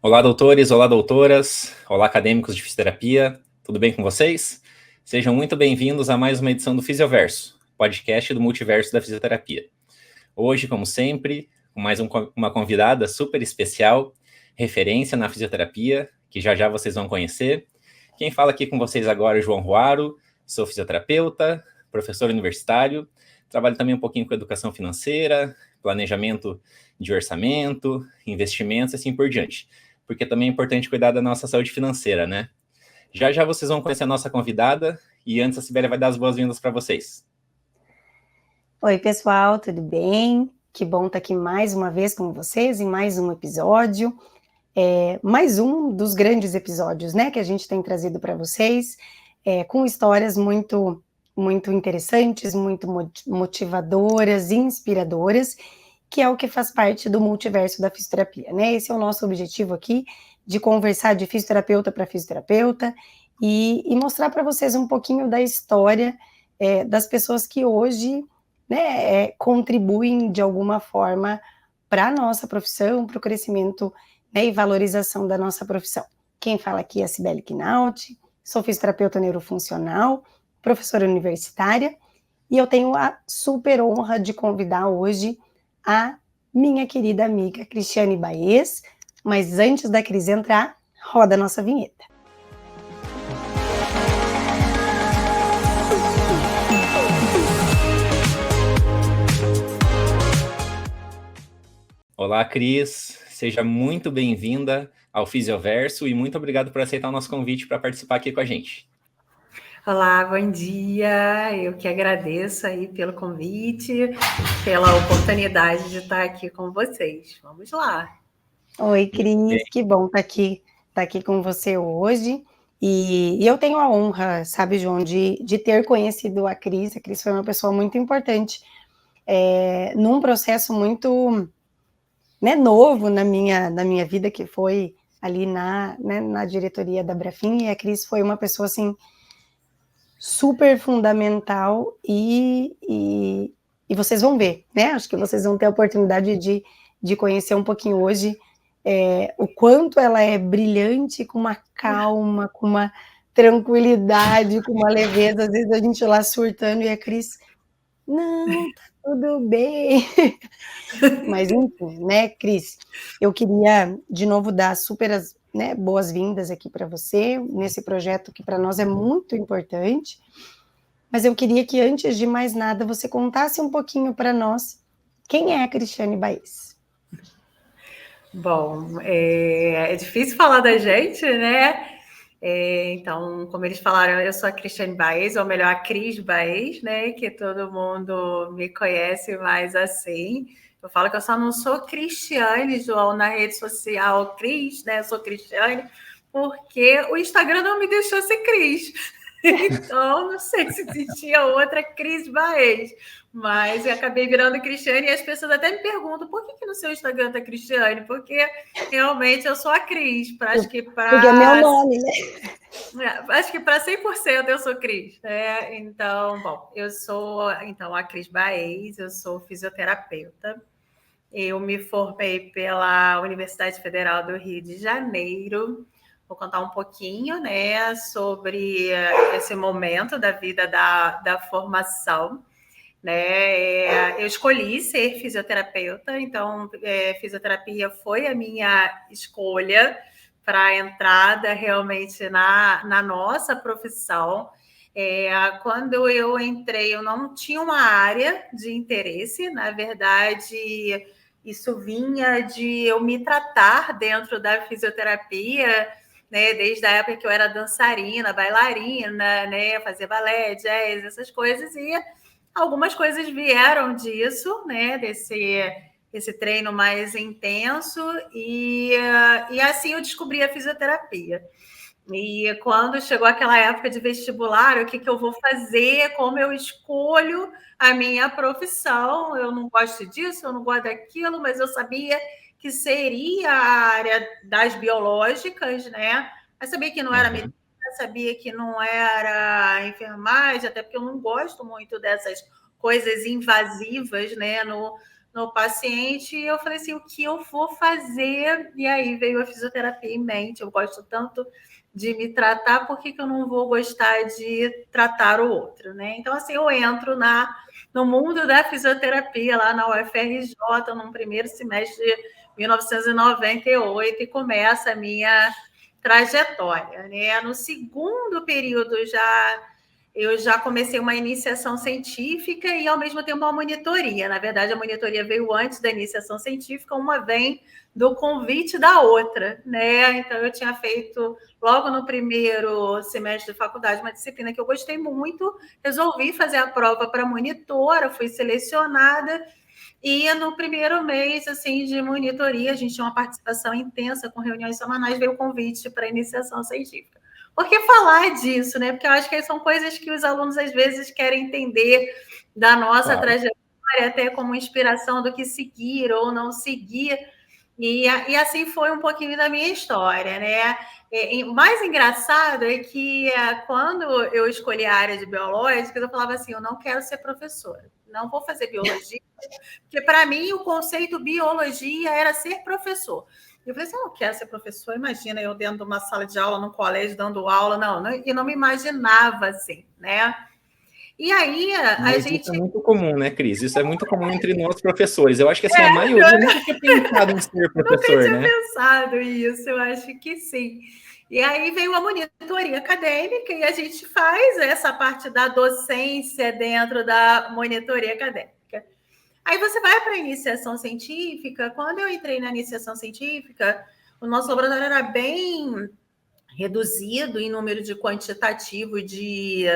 Olá, doutores, olá, doutoras, olá, acadêmicos de fisioterapia, tudo bem com vocês? Sejam muito bem-vindos a mais uma edição do Fisioverso, podcast do multiverso da fisioterapia. Hoje, como sempre, com mais uma convidada super especial, referência na fisioterapia, que já já vocês vão conhecer. Quem fala aqui com vocês agora é João Ruaro, sou fisioterapeuta, professor universitário, trabalho também um pouquinho com educação financeira, planejamento de orçamento, investimentos e assim por diante. Porque também é importante cuidar da nossa saúde financeira, né? Já já vocês vão conhecer a nossa convidada e antes a Sibélia vai dar as boas-vindas para vocês. Oi, pessoal, tudo bem? Que bom estar aqui mais uma vez com vocês em mais um episódio. Mais um dos grandes episódios, né, que a gente tem trazido para vocês, com histórias muito interessantes, muito motivadoras, inspiradoras, que é o que faz parte do multiverso da fisioterapia, né? Esse é o nosso objetivo aqui, de conversar de fisioterapeuta para fisioterapeuta e mostrar para vocês um pouquinho da história das pessoas que hoje, né, contribuem de alguma forma para a nossa profissão, para o crescimento, né, e valorização da nossa profissão. Quem fala aqui é a Cibele Quinauti, sou fisioterapeuta neurofuncional, professora universitária, e eu tenho a super honra de convidar hoje a minha querida amiga Cristiane Baez, mas antes da Cris entrar, roda a nossa vinheta. Olá, Cris, seja muito bem-vinda ao Fisioverso e muito obrigado por aceitar o nosso convite para participar aqui com a gente. Olá, bom dia. Eu que agradeço aí pelo convite, pela oportunidade de estar aqui com vocês. Vamos lá. Oi, Cris, que bom estar aqui com você hoje. E eu tenho a honra, sabe, João, de ter conhecido a Cris. A Cris foi uma pessoa muito importante, num processo muito, né, novo na minha vida, que foi ali na diretoria da Brafim, e a Cris foi uma pessoa, assim, super fundamental e vocês vão ver, né? Acho que vocês vão ter a oportunidade de conhecer um pouquinho hoje o quanto ela é brilhante, com uma calma, com uma tranquilidade, com uma leveza. Às vezes a gente lá surtando e a Cris, não, tá tudo bem. Mas enfim, né, Cris? Eu queria de novo dar super boas-vindas aqui para você, nesse projeto que para nós é muito importante, mas eu queria que antes de mais nada você contasse um pouquinho para nós quem é a Cristiane Baez. Bom, é difícil falar da gente, né? Então, como eles falaram, eu sou a Cristiane Baez, ou melhor, a Cris Baez, né? Que todo mundo me conhece mais assim. Eu falo que eu só não sou Cristiane, João, na rede social, Cris, né? Eu sou Cristiane, porque o Instagram não me deixou ser Cris. Então, não sei se existia outra Cris Baez, mas eu acabei virando Cristiane e as pessoas até me perguntam por que no seu Instagram está Cristiane? Porque realmente eu sou a Cris. Porque é meu nome, né? Acho que para 100% eu sou Cris. Né? Então, bom, eu sou a Cris Baez, eu sou fisioterapeuta. Eu me formei pela Universidade Federal do Rio de Janeiro. Vou contar um pouquinho, né, sobre esse momento da vida da formação. Né? Eu escolhi ser fisioterapeuta, então fisioterapia foi a minha escolha para a entrada realmente na nossa profissão. Quando eu entrei, eu não tinha uma área de interesse, na verdade, isso vinha de eu me tratar dentro da fisioterapia, né, desde a época que eu era dançarina, bailarina, né, fazia balé, jazz, essas coisas, e algumas coisas vieram disso, né, desse treino mais intenso, e assim eu descobri a fisioterapia. E quando chegou aquela época de vestibular, o que eu vou fazer, como eu escolho a minha profissão, eu não gosto disso, eu não gosto daquilo, mas eu sabia que seria a área das biológicas, né? Mas sabia que não era medicina, sabia que não era enfermagem, até porque eu não gosto muito dessas coisas invasivas, né, no paciente, e eu falei assim, o que eu vou fazer? E aí veio a fisioterapia em mente, eu gosto tanto de me tratar, por que eu não vou gostar de tratar o outro, né? Então, assim, eu entro no mundo da fisioterapia, lá na UFRJ, no primeiro semestre de 1998, e começa a minha trajetória, né? No segundo período eu já comecei uma iniciação científica e, ao mesmo tempo, uma monitoria. Na verdade, a monitoria veio antes da iniciação científica, uma vem do convite da outra, né? Então, eu tinha feito, logo no primeiro semestre de faculdade, uma disciplina que eu gostei muito, resolvi fazer a prova para monitora, fui selecionada, e no primeiro mês, assim, de monitoria, a gente tinha uma participação intensa com reuniões semanais, veio o convite para a iniciação científica. Por que falar disso, né? Porque eu acho que são coisas que os alunos, às vezes, querem entender da nossa trajetória, até como inspiração do que seguir ou não seguir. E assim foi um pouquinho da minha história, né? O mais engraçado é que quando eu escolhi a área de biológica, eu falava assim, eu não quero ser professora, não vou fazer biologia, porque para mim o conceito biologia era ser professor. Eu falei assim, eu não quero ser professor, imagina eu dentro de uma sala de aula, num colégio, dando aula, e não me imaginava assim, né? E aí Mas isso é muito comum, né, Cris? Isso é muito comum entre nós professores. Eu acho que assim, a maioria nunca tinha pensado em ser professor, né? Nunca tinha pensado isso, eu acho que sim. E aí veio a monitoria acadêmica e a gente faz essa parte da docência dentro da monitoria acadêmica. Aí você vai para a iniciação científica. Quando eu entrei na iniciação científica, o nosso laboratório era bem reduzido em número de quantitativo de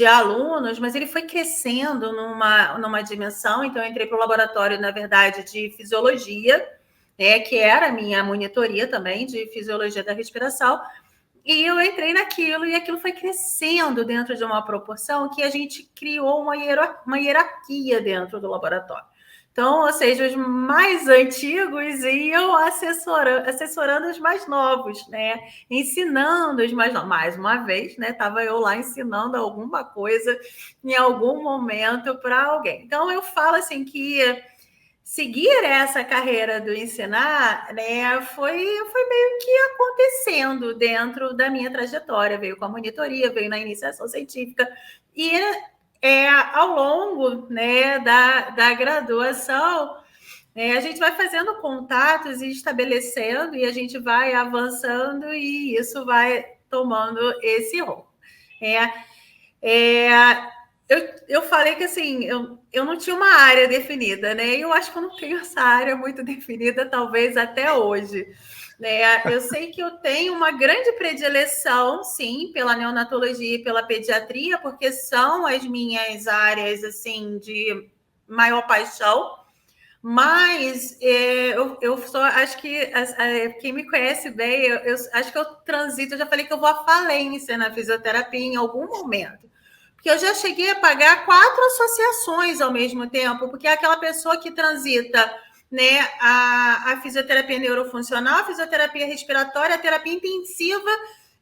alunos, mas ele foi crescendo numa dimensão. Então, eu entrei para o laboratório, na verdade, de fisiologia, né, que era a minha monitoria também, de fisiologia da respiração, e eu entrei naquilo, e aquilo foi crescendo dentro de uma proporção que a gente criou uma hierarquia dentro do laboratório. Então, ou seja, os mais antigos iam assessorando os mais novos, né? Ensinando os mais novos. Mais uma vez, né? Estava eu lá ensinando alguma coisa em algum momento para alguém. Então, eu falo assim que seguir essa carreira do ensinar, né, foi meio que acontecendo dentro da minha trajetória. Veio com a monitoria, veio na iniciação científica, e ao longo, né, da graduação, a gente vai fazendo contatos e estabelecendo, e a gente vai avançando, e isso vai tomando esse rumo. Eu falei que assim, eu não tinha uma área definida, né? Eu acho que eu não tenho essa área muito definida, talvez até hoje. Né? Eu sei que eu tenho uma grande predileção, sim, pela neonatologia e pela pediatria, porque são as minhas áreas assim de maior paixão. Mas eu só acho que quem me conhece bem, eu acho que eu transito, eu já falei que eu vou à falência na fisioterapia em algum momento. Porque eu já cheguei a pagar 4 associações ao mesmo tempo, porque é aquela pessoa que transita, né, a fisioterapia neurofuncional, a fisioterapia respiratória, a terapia intensiva.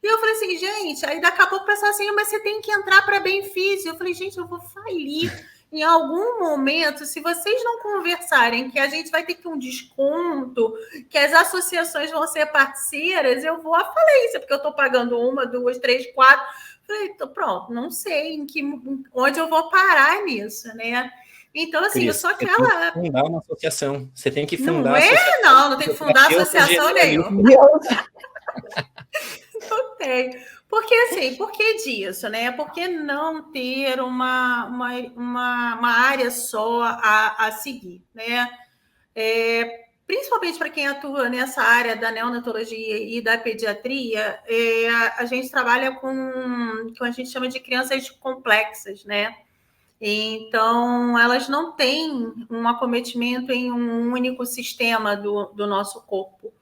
E eu falei assim, gente, aí daqui a pouco o pessoal assim, mas você tem que entrar para bem físico. Eu falei, gente, eu vou falir. Em algum momento, se vocês não conversarem que a gente vai ter que um desconto, que as associações vão ser parceiras, eu vou à falência, porque eu estou pagando 1, 2, 3, 4. Falei, pronto, não sei onde eu vou parar nisso, né? Então, assim, Cris, eu sou aquela. Você tem que fundar uma associação. Você tem que fundar não é? Não tem que fundar associação nenhuma. Não tem. Porque, assim, por que disso, né? Por que não ter uma área só a seguir, né? Principalmente para quem atua nessa área da neonatologia e da pediatria, a gente trabalha com o que a gente chama de crianças complexas, né? Então, elas não têm um acometimento em um único sistema do nosso corpo.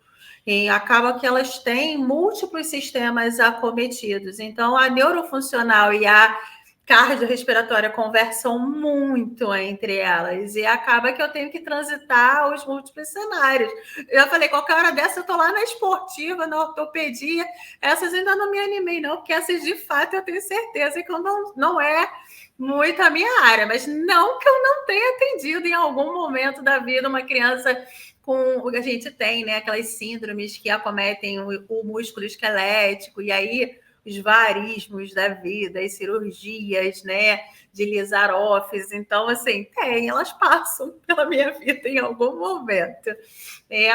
E acaba que elas têm múltiplos sistemas acometidos. Então, a neurofuncional e a cardiorrespiratória conversam muito entre elas e acaba que eu tenho que transitar os múltiplos cenários. Eu falei, qualquer hora dessa eu tô lá na esportiva, na ortopedia, essas ainda não me animei não, porque essas de fato eu tenho certeza que eu não é muito a minha área, mas não que eu não tenha atendido em algum momento da vida uma criança com o que a gente tem, né, aquelas síndromes que acometem o músculo esquelético, e aí os varismos da vida, as cirurgias, né, de Lizaroff. Então, assim, elas passam pela minha vida em algum momento.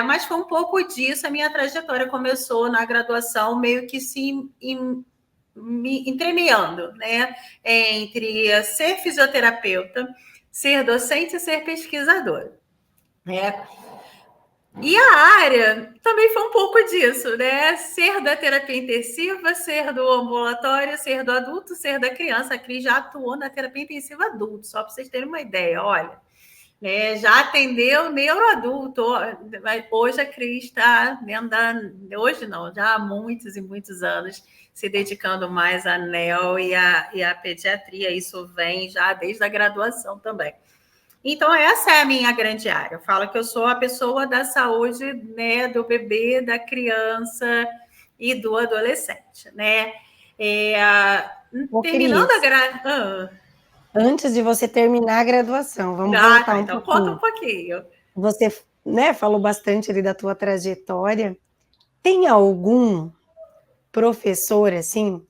Mas foi um pouco disso, a minha trajetória começou na graduação, meio que se entremeando, né, entre ser fisioterapeuta, ser docente e ser pesquisadora. E a área também foi um pouco disso, né? Ser da terapia intensiva, ser do ambulatório, ser do adulto, ser da criança. A Cris já atuou na terapia intensiva adulto, só para vocês terem uma ideia. Olha, né? Já atendeu neuroadulto. Hoje a Cris está hoje não, já há muitos e muitos anos se dedicando mais à neo e à pediatria. Isso vem já desde a graduação também. Então, essa é a minha grande área. Eu falo que eu sou a pessoa da saúde, né, do bebê, da criança e do adolescente, né? Terminando Cris, a graduação... Antes de você terminar a graduação, vamos voltar então pouquinho. Conta um pouquinho. Você, né, falou bastante ali da tua trajetória. Tem algum professor, assim,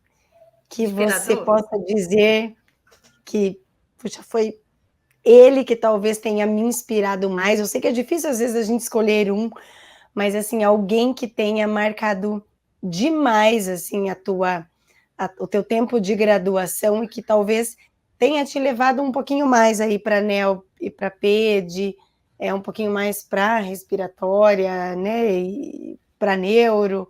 que você possa dizer que, puxa, foi ele que talvez tenha me inspirado mais? Eu sei que é difícil às vezes a gente escolher um, mas assim, alguém que tenha marcado demais assim o teu tempo de graduação e que talvez tenha te levado um pouquinho mais aí para neo e para ped, um pouquinho mais para respiratória, né, e para neuro.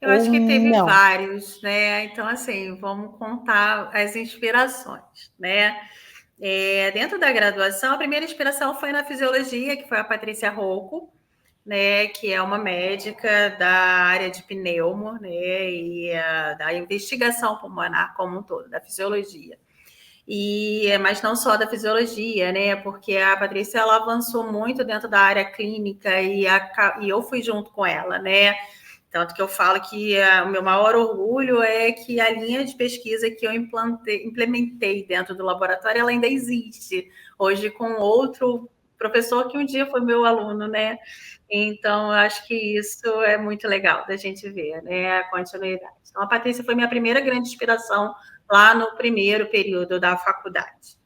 Eu acho que teve vários, né? Então, assim, vamos contar as inspirações, né? Dentro da graduação, a primeira inspiração foi na fisiologia, que foi a Patrícia Rocco, né, que é uma médica da área de pneumo, né, e da investigação pulmonar como um todo, da fisiologia. Mas não só da fisiologia, né, porque a Patrícia ela avançou muito dentro da área clínica e eu fui junto com ela, né. Tanto que eu falo que o meu maior orgulho é que a linha de pesquisa que eu implementei dentro do laboratório, ela ainda existe. Hoje, com outro professor que um dia foi meu aluno, né? Então, eu acho que isso é muito legal da gente ver, né? A continuidade. Então, a Patrícia foi minha primeira grande inspiração lá no primeiro período da faculdade.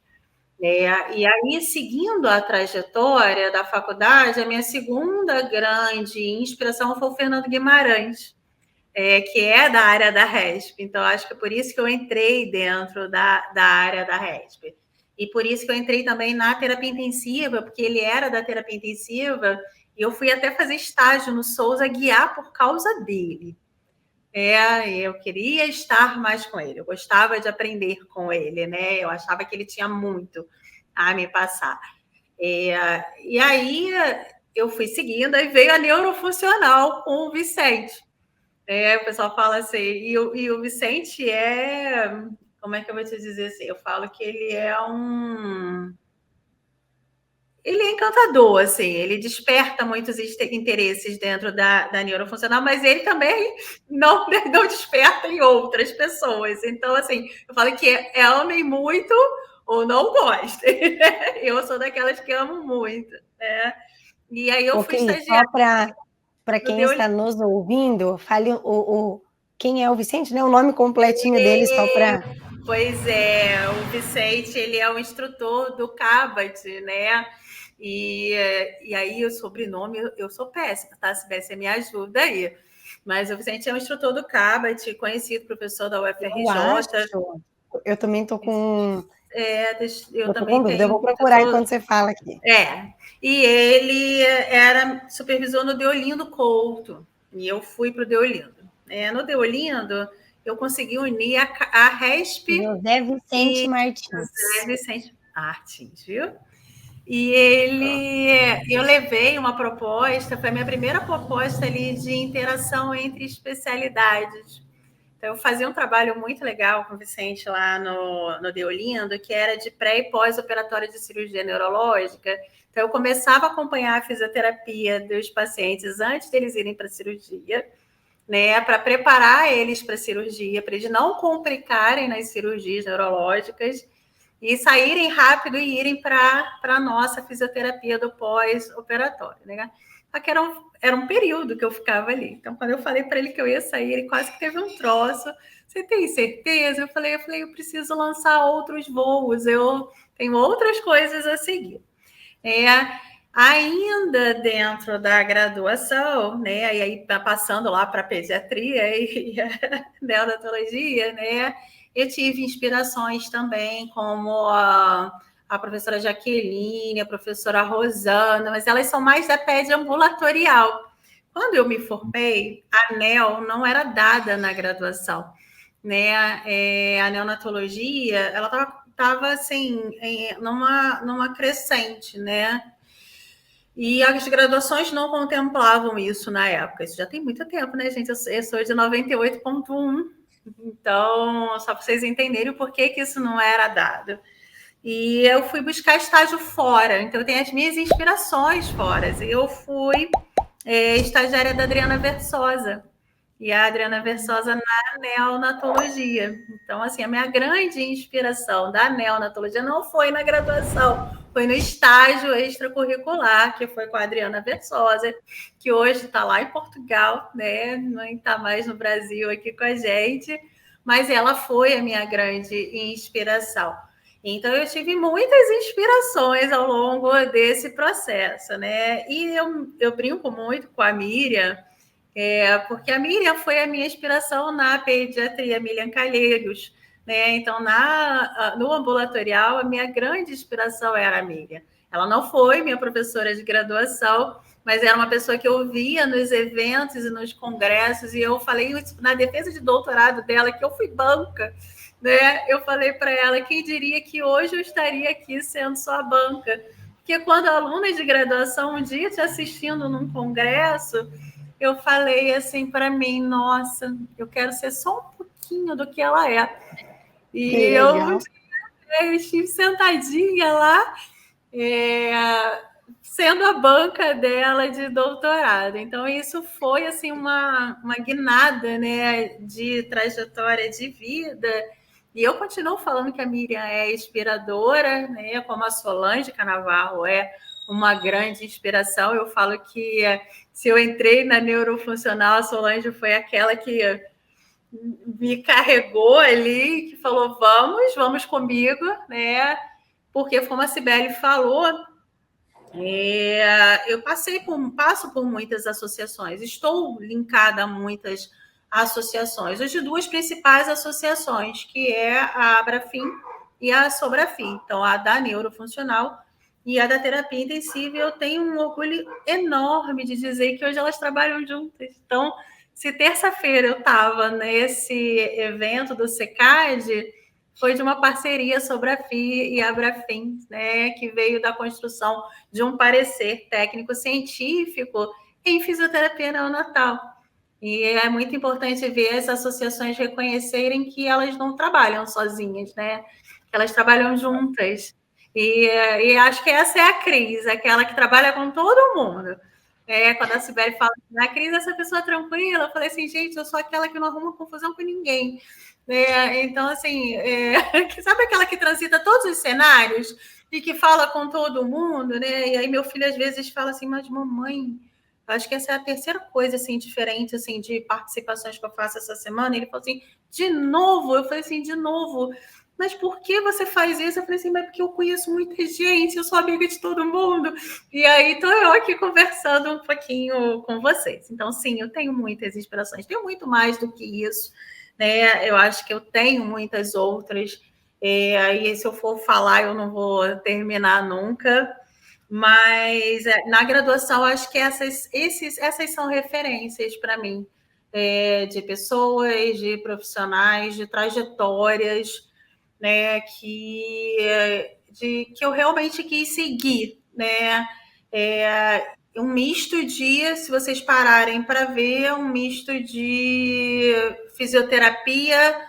E aí, seguindo a trajetória da faculdade, a minha segunda grande inspiração foi o Fernando Guimarães, que é da área da RESP. Então, acho que é por isso que eu entrei dentro da área da RESP. E por isso que eu entrei também na terapia intensiva, porque ele era da terapia intensiva, e eu fui até fazer estágio no Souza Guiar por causa dele. Eu queria estar mais com ele, eu gostava de aprender com ele, né? Eu achava que ele tinha muito a me passar. E aí eu fui seguindo, aí veio a neurofuncional com o Vicente. O pessoal fala assim, e o Vicente como é que eu vou te dizer assim? Eu falo que ele ele é encantador, assim, ele desperta muitos interesses dentro da neurofuncional, mas ele também não desperta em outras pessoas. Então, assim, eu falo que amem muito ou não gostem. Eu sou daquelas que amo muito, né? E aí eu fui estagiária. Só para quem está nos ouvindo, fale quem é o Vicente, né? O nome completinho dele, só para... Pois é, o Vicente, ele é o instrutor do CABAT, né? E aí o sobrenome, eu sou péssima, tá? Se você me ajuda aí. Mas o Vicente é um instrutor do CABAT, conhecido professor da UFRJ. Eu também estou com... eu também tenho. Eu vou procurar enquanto você fala aqui. E ele era supervisor no Deolindo Couto, e eu fui para o Deolindo. No Deolindo, eu consegui unir a RESP... José Vicente Martins. José Vicente Martins, viu? E eu levei uma proposta, foi a minha primeira proposta ali de interação entre especialidades. Então, eu fazia um trabalho muito legal com o Vicente lá no Deolindo, que era de pré- e pós-operatório de cirurgia neurológica. Então, eu começava a acompanhar a fisioterapia dos pacientes antes deles irem para a cirurgia, né, para preparar eles para a cirurgia, para eles não complicarem nas cirurgias neurológicas e saírem rápido e irem para a nossa fisioterapia do pós-operatório, né? Só que era um período que eu ficava ali. Então, quando eu falei para ele que eu ia sair, ele quase que teve um troço. Você tem certeza? Eu falei, eu preciso lançar outros voos, eu tenho outras coisas a seguir. Ainda dentro da graduação, né, e aí passando lá para pediatria e neonatologia, né, eu tive inspirações também, como a professora Jaqueline, a professora Rosana, mas elas são mais da pede ambulatorial. Quando eu me formei, a NEO não era dada na graduação, né? A neonatologia, ela estava assim, numa crescente, né? E as graduações não contemplavam isso na época. Isso já tem muito tempo, né, gente? Eu sou de 98.1, então, só para vocês entenderem o porquê que isso não era dado. E eu fui buscar estágio fora, então eu tenho as minhas inspirações fora. Eu fui estagiária da Adriana Versosa, e a Adriana Versosa na neonatologia. Então, assim, a minha grande inspiração da neonatologia não foi na graduação, foi no estágio extracurricular, que foi com a Adriana Versosa, que hoje está lá em Portugal, né? Não está mais no Brasil aqui com a gente, mas ela foi a minha grande inspiração. Então, eu tive muitas inspirações ao longo desse processo, né? E eu brinco muito com a Miriam, porque a Miriam foi a minha inspiração na pediatria, Miriam Calheiros, né? Então, no ambulatorial, a minha grande inspiração era a Miriam. Ela não foi minha professora de graduação, mas era uma pessoa que eu via nos eventos e nos congressos, e eu falei na defesa de doutorado dela que eu fui banca, né? Eu falei para ela, quem diria que hoje eu estaria aqui sendo sua banca? Porque quando a aluna de graduação um dia te assistindo num congresso, eu falei assim para mim, nossa, eu quero ser só um pouquinho do que ela é. E eu estive sentadinha lá, sendo a banca dela de doutorado. Então, isso foi assim uma guinada, né, de trajetória de vida. E eu continuo falando que a Miriam é inspiradora, né, como a Solange Canavarro é uma grande inspiração. Eu falo que se eu entrei na neurofuncional, a Solange foi aquela que me carregou ali, que falou, vamos comigo, né? Porque, como a Cibele falou, eu passo por muitas associações, estou linkada a muitas associações. Hoje, duas principais associações, que é a Abrafim e a Sobrafim. Então, a da neurofuncional e a da terapia intensiva. Eu tenho um orgulho enorme de dizer que hoje elas trabalham juntas. Então, se terça-feira eu estava nesse evento do SECAD, foi de uma parceria sobre a FI e a Abrafim, né, que veio da construção de um parecer técnico-científico em fisioterapia neonatal. E é muito importante ver as associações reconhecerem que elas não trabalham sozinhas, né? Elas trabalham juntas. E acho que essa é a Cris, aquela que trabalha com todo mundo. Quando a Cibele fala, a Cris, essa pessoa tranquila, eu falei assim, gente, eu sou aquela que não arruma confusão com ninguém. Então, assim, sabe aquela que transita todos os cenários e que fala com todo mundo, né? E aí meu filho às vezes fala assim, mas mamãe, acho que essa é a terceira coisa, assim, diferente, assim, de participações que eu faço essa semana. Ele falou assim, de novo? Eu falei assim, de novo? Mas por que você faz isso? Eu falei assim, mas porque eu conheço muita gente, eu sou amiga de todo mundo. E aí estou eu aqui conversando um pouquinho com vocês. Então, sim, eu tenho muitas inspirações, tenho muito mais do que isso, né? Eu acho que eu tenho muitas outras. Aí, se eu for falar, eu não vou terminar nunca. Mas na graduação, acho que essas são referências para mim, de pessoas, de profissionais, de trajetórias, né, que eu realmente quis seguir, né? um misto de, se vocês pararem para ver, um misto de fisioterapia,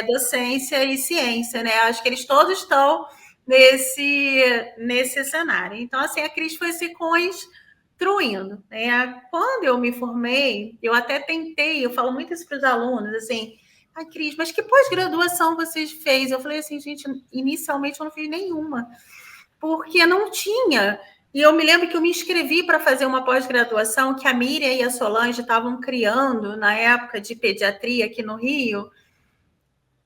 docência e ciência, né? Acho que eles todos estão nesse cenário. Então, assim, a Cris foi se construindo, né? Quando eu me formei, eu até tentei, eu falo muito isso para os alunos, assim, Cris, mas que pós-graduação vocês fez? Eu falei assim, gente, inicialmente eu não fiz nenhuma, porque não tinha. E eu me lembro que eu me inscrevi para fazer uma pós-graduação que a Miriam e a Solange estavam criando na época de pediatria aqui no Rio,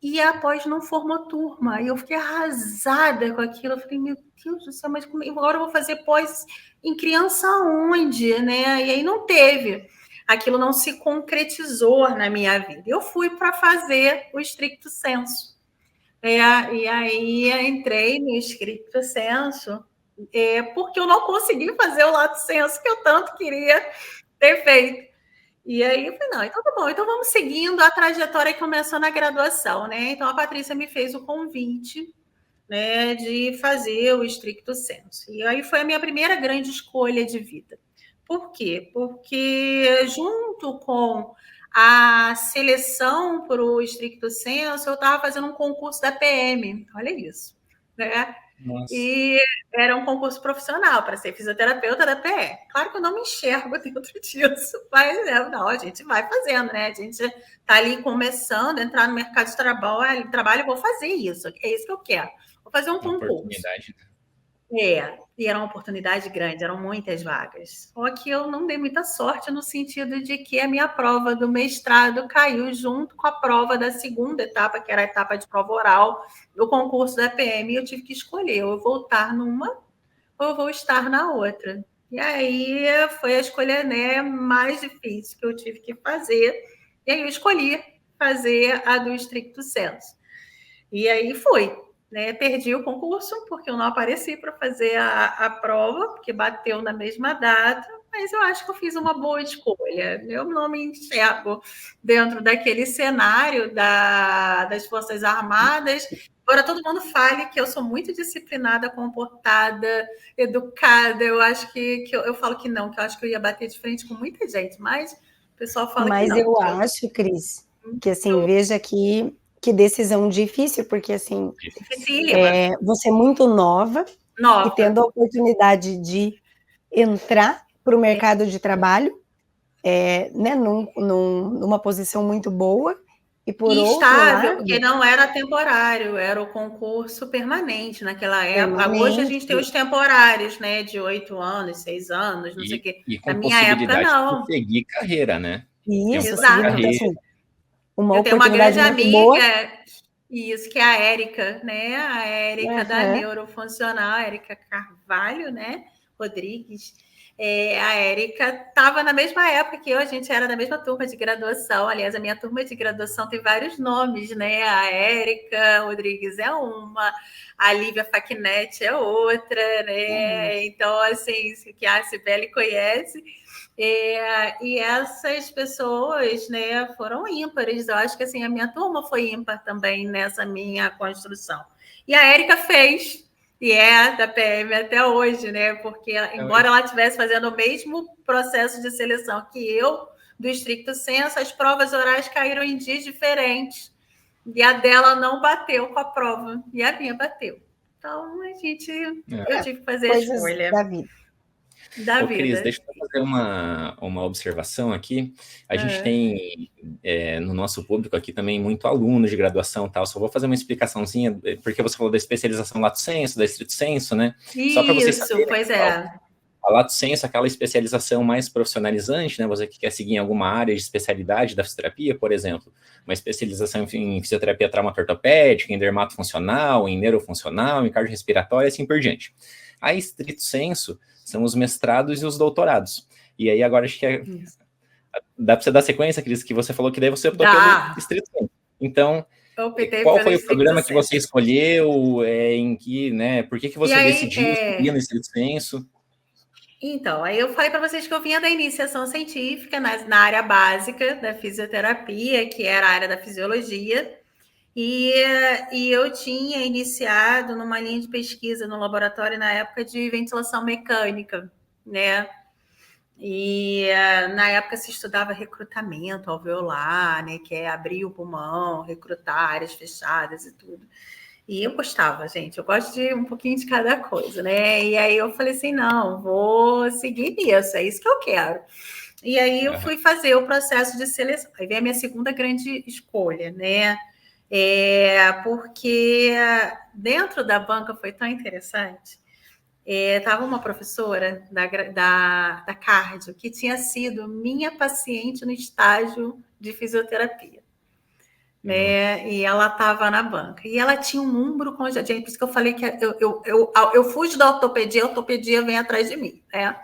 e a pós não formou turma. E eu fiquei arrasada com aquilo. Eu falei, meu Deus do céu, mas agora eu vou fazer pós em criança onde, né? E aí não teve. Aquilo não se concretizou na minha vida. Eu fui para fazer o stricto sensu. E aí entrei no stricto sensu, porque eu não consegui fazer o lato sensu que eu tanto queria ter feito. E aí eu falei, não, então tá bom, então vamos seguindo a trajetória que começou na graduação, né? Então a Patrícia me fez o convite, né, de fazer o stricto sensu. E aí foi a minha primeira grande escolha de vida. Por quê? Porque junto com a seleção para o stricto sensu, eu estava fazendo um concurso da PM, olha isso, né? Nossa. E era um concurso profissional para ser fisioterapeuta da PE. Claro que eu não me enxergo dentro disso, mas não, a gente vai fazendo, né? A gente está ali começando a entrar no mercado de trabalho, vou fazer isso, é isso que eu quero. Vou fazer um concurso. Oportunidade. E era uma oportunidade grande, eram muitas vagas. Só que eu não dei muita sorte no sentido de que a minha prova do mestrado caiu junto com a prova da segunda etapa, que era a etapa de prova oral, do concurso da PM, e eu tive que escolher, ou eu vou estar numa, ou eu vou estar na outra. E aí foi a escolha, né, mais difícil que eu tive que fazer. E aí eu escolhi fazer a do stricto sensu. E aí fui. Né, perdi o concurso porque eu não apareci para fazer a prova, porque bateu na mesma data, mas eu acho que eu fiz uma boa escolha. Eu não me enxergo dentro daquele cenário das Forças Armadas, embora todo mundo fale que eu sou muito disciplinada, comportada, educada. Eu acho que eu falo que não, que eu acho que eu ia bater de frente com muita gente, mas o pessoal fala que não. Mas eu acho, Cris, que assim, veja que decisão difícil, porque assim, você é muito nova e tendo a oportunidade de entrar para o mercado de trabalho, né, numa posição muito boa, e por outro lado... porque não era temporário, era o concurso permanente naquela época. Permanente. Hoje a gente tem os temporários, né, de 8 anos, 6 anos, não sei o quê. E com na minha época, não. De seguir carreira, né? Isso, exato. Assim, uma eu tenho uma grande amiga, boa. Isso, que é a Érica, né? A Érica da Neurofuncional, a Érica Carvalho, né? Rodrigues. A Érica estava na mesma época que eu, a gente era da mesma turma de graduação. Aliás, a minha turma de graduação tem vários nomes, né? A Érica Rodrigues é uma, a Lívia Facchinetti é outra, né? Então, assim, que a Cibele conhece. E essas pessoas, né, foram ímpares. Eu acho que assim, a minha turma foi ímpar também nessa minha construção. E a Érica fez, e é da PM até hoje, né? Porque, embora ela estivesse fazendo o mesmo processo de seleção que eu, do stricto sensu, as provas orais caíram em dias diferentes. E a dela não bateu com a prova, e a minha bateu. Então, eu tive que fazer a escolha. Da vida. Cris, deixa eu fazer uma observação aqui. A gente tem no nosso público aqui também muito aluno de graduação e tal. Só vou fazer uma explicaçãozinha, porque você falou da especialização lato sensu, da stricto sensu, né? Só para vocês saberem, pois a lato sensu é aquela especialização mais profissionalizante, né? Você que quer seguir em alguma área de especialidade da fisioterapia, por exemplo, uma especialização em fisioterapia traumato-ortopédica, em dermatofuncional, em neurofuncional, em cardiorrespiratória e assim por diante. A stricto sensu são os mestrados e os doutorados. E aí agora acho que dá para você dar sequência, Cris, que você falou que daí você optou pelo stricto sensu. Então, qual foi o programa que você escolheu, em que, né, por que você decidiu seguir no stricto sensu? Então, aí eu falei para vocês que eu vinha da iniciação científica na área básica da fisioterapia, que era a área da fisiologia, e eu tinha iniciado numa linha de pesquisa no laboratório na época de ventilação mecânica, né? E na época se estudava recrutamento alveolar, né, que é abrir o pulmão, recrutar áreas fechadas e tudo. E eu gostava, gente, eu gosto de um pouquinho de cada coisa, né? E aí eu falei assim, não, vou seguir nisso, é isso que eu quero. E aí eu fui fazer o processo de seleção. Aí vem a minha segunda grande escolha, né? Porque dentro da banca foi tão interessante. Estava uma professora da cardio que tinha sido minha paciente no estágio de fisioterapia. Né? E ela estava na banca. E ela tinha um ombro congelado. Gente, por isso que eu falei que eu fujo da ortopedia, a ortopedia vem atrás de mim. Né?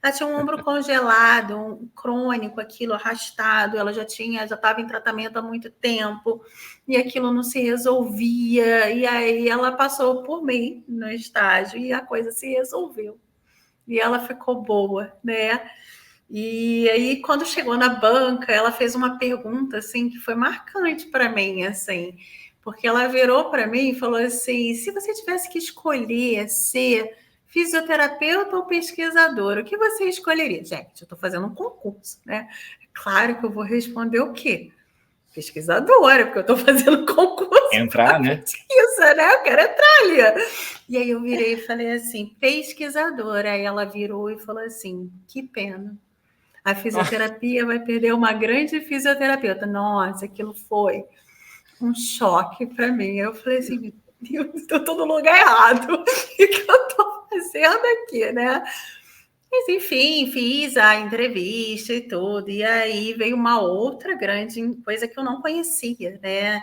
Ela tinha um ombro congelado, um crônico, aquilo arrastado. Ela já estava em tratamento há muito tempo e aquilo não se resolvia. E aí ela passou por mim no estágio e a coisa se resolveu. E ela ficou boa, né? E aí, quando chegou na banca, ela fez uma pergunta, assim, que foi marcante para mim, assim, porque ela virou para mim e falou assim, se você tivesse que escolher ser fisioterapeuta ou pesquisadora, o que você escolheria? Gente, eu estou fazendo um concurso, né? É claro que eu vou responder o quê? Pesquisadora, porque eu estou fazendo concurso. Entrar, né? Isso, né? Eu quero entrar ali. E aí eu virei e falei assim, pesquisadora. Aí ela virou e falou assim, que pena. A fisioterapia vai perder uma grande fisioterapeuta. Nossa, aquilo foi um choque para mim. Eu falei assim, meu Deus, estou no lugar errado. O que eu estou fazendo aqui, né? Mas, enfim, fiz a entrevista e tudo. E aí veio uma outra grande coisa que eu não conhecia, né?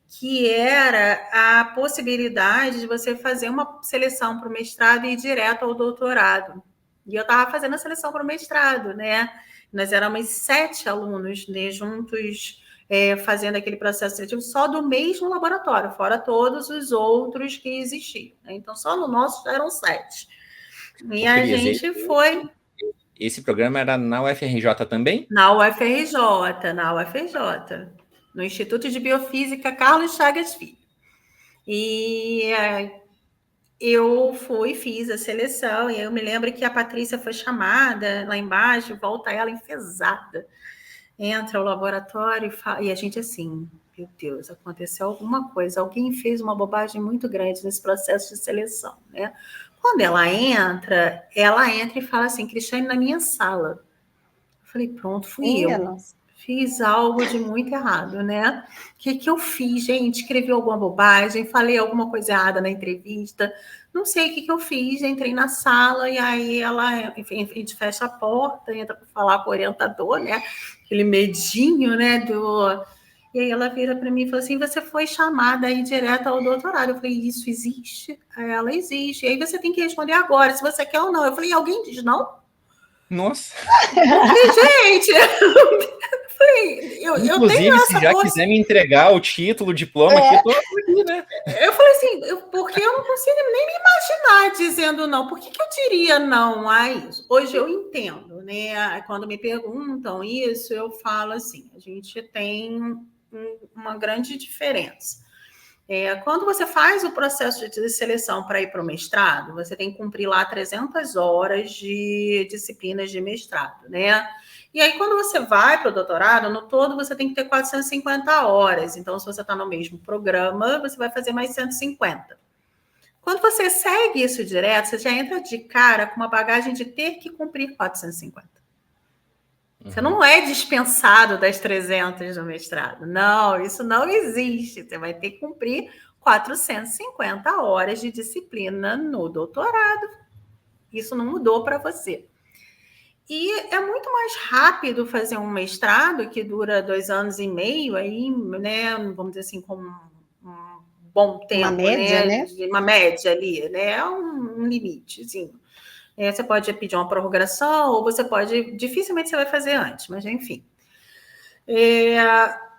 Que era a possibilidade de você fazer uma seleção para o mestrado e ir direto ao doutorado. E eu estava fazendo a seleção para o mestrado, né? Nós éramos 7 alunos, né, juntos, fazendo aquele processo seletivo só do mesmo laboratório, fora todos os outros que existiam. Né? Então, só no nosso eram 7. E a gente foi... Esse programa era na UFRJ também? Na UFRJ, no Instituto de Biofísica Carlos Chagas Filho. E eu fiz a seleção, e eu me lembro que a Patrícia foi chamada lá embaixo, volta ela enfesada, entra ao laboratório e a gente assim, meu Deus, aconteceu alguma coisa, alguém fez uma bobagem muito grande nesse processo de seleção, né? Quando ela entra e fala assim, Cristiane, na minha sala. Eu falei, pronto, fui eu. Nossa. Fiz algo de muito errado, né? O que eu fiz, gente? Escrevi alguma bobagem, falei alguma coisa errada na entrevista, não sei o que eu fiz. Entrei na sala e aí ela, enfim, a gente fecha a porta, entra para falar com o orientador, né? Aquele medinho, né? E aí ela vira para mim e fala assim: você foi chamada aí direto ao doutorado. Eu falei: isso existe? Aí ela existe. E aí você tem que responder agora, se você quer ou não. Eu falei: alguém diz não? Nossa! Gente, eu tenho essa se já quiser me entregar o título, o diploma, aqui, eu tô aqui, né? Eu falei assim, porque eu não consigo nem me imaginar dizendo não. Por que eu diria não a isso? Hoje eu entendo, né? Quando me perguntam isso, eu falo assim, a gente tem uma grande diferença. Quando você faz o processo de seleção para ir para o mestrado, você tem que cumprir lá 300 horas de disciplinas de mestrado, né? E aí, quando você vai para o doutorado, no todo você tem que ter 450 horas. Então, se você está no mesmo programa, você vai fazer mais 150. Quando você segue isso direto, você já entra de cara com uma bagagem de ter que cumprir 450. Você não é dispensado das 300 do mestrado. Não, isso não existe. Você vai ter que cumprir 450 horas de disciplina no doutorado. Isso não mudou para você. E é muito mais rápido fazer um mestrado que dura 2 anos e meio, aí, né, vamos dizer assim, com um bom tempo, uma média, né? Uma média ali, né? É um limitezinho. Você pode pedir uma prorrogação, ou você pode... Dificilmente você vai fazer antes, mas enfim.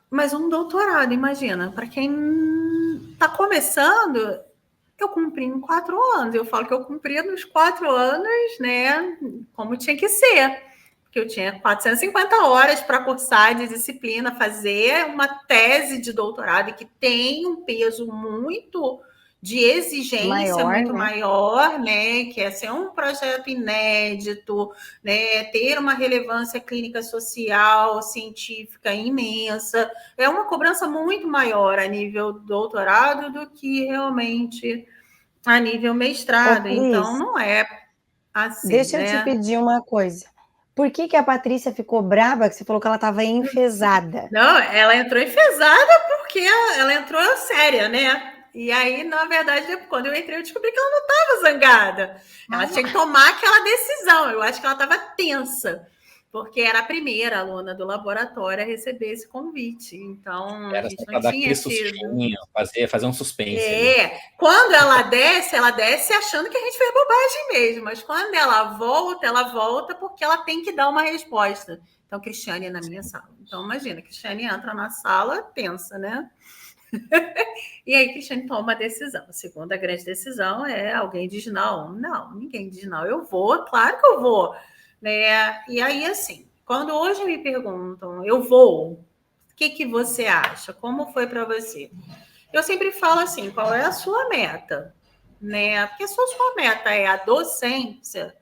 Mas um doutorado, imagina, para quem está começando, eu cumpri em 4 anos. Eu falo que eu cumpri nos 4 anos, né? Como tinha que ser. Porque eu tinha 450 horas para cursar de disciplina, fazer uma tese de doutorado que tem um peso muito de exigência maior, muito né? maior, né? Que é ser um projeto inédito, né? Ter uma relevância clínica, social, científica imensa. É uma cobrança muito maior a nível doutorado do que realmente a nível mestrado. Então, não é assim, deixa eu te né? pedir uma coisa. Por que a Patrícia ficou brava? Que você falou que ela estava enfesada. Não, ela entrou enfesada porque ela entrou séria, né? E aí, na verdade, quando eu entrei, eu descobri que ela não estava zangada. Ela tinha que tomar aquela decisão. Eu acho que ela estava tensa, porque era a primeira aluna do laboratório a receber esse convite. Então, a Era gente só não para dar tinha aquele tido. sustinho, fazer um suspense ali. Quando ela desce achando que a gente fez bobagem mesmo. Mas quando ela volta porque ela tem que dar uma resposta. Então, Cristiane é na minha sala. Então, imagina, Cristiane entra na sala, pensa, né? E aí, Cristiane toma a decisão. A segunda grande decisão é alguém diz não. Não, ninguém diz não. Eu vou, claro que eu vou. Né? E aí, assim, quando hoje me perguntam, eu vou, o que você acha? Como foi para você? Eu sempre falo assim, qual é a sua meta? Né? Porque se a sua meta é a docência,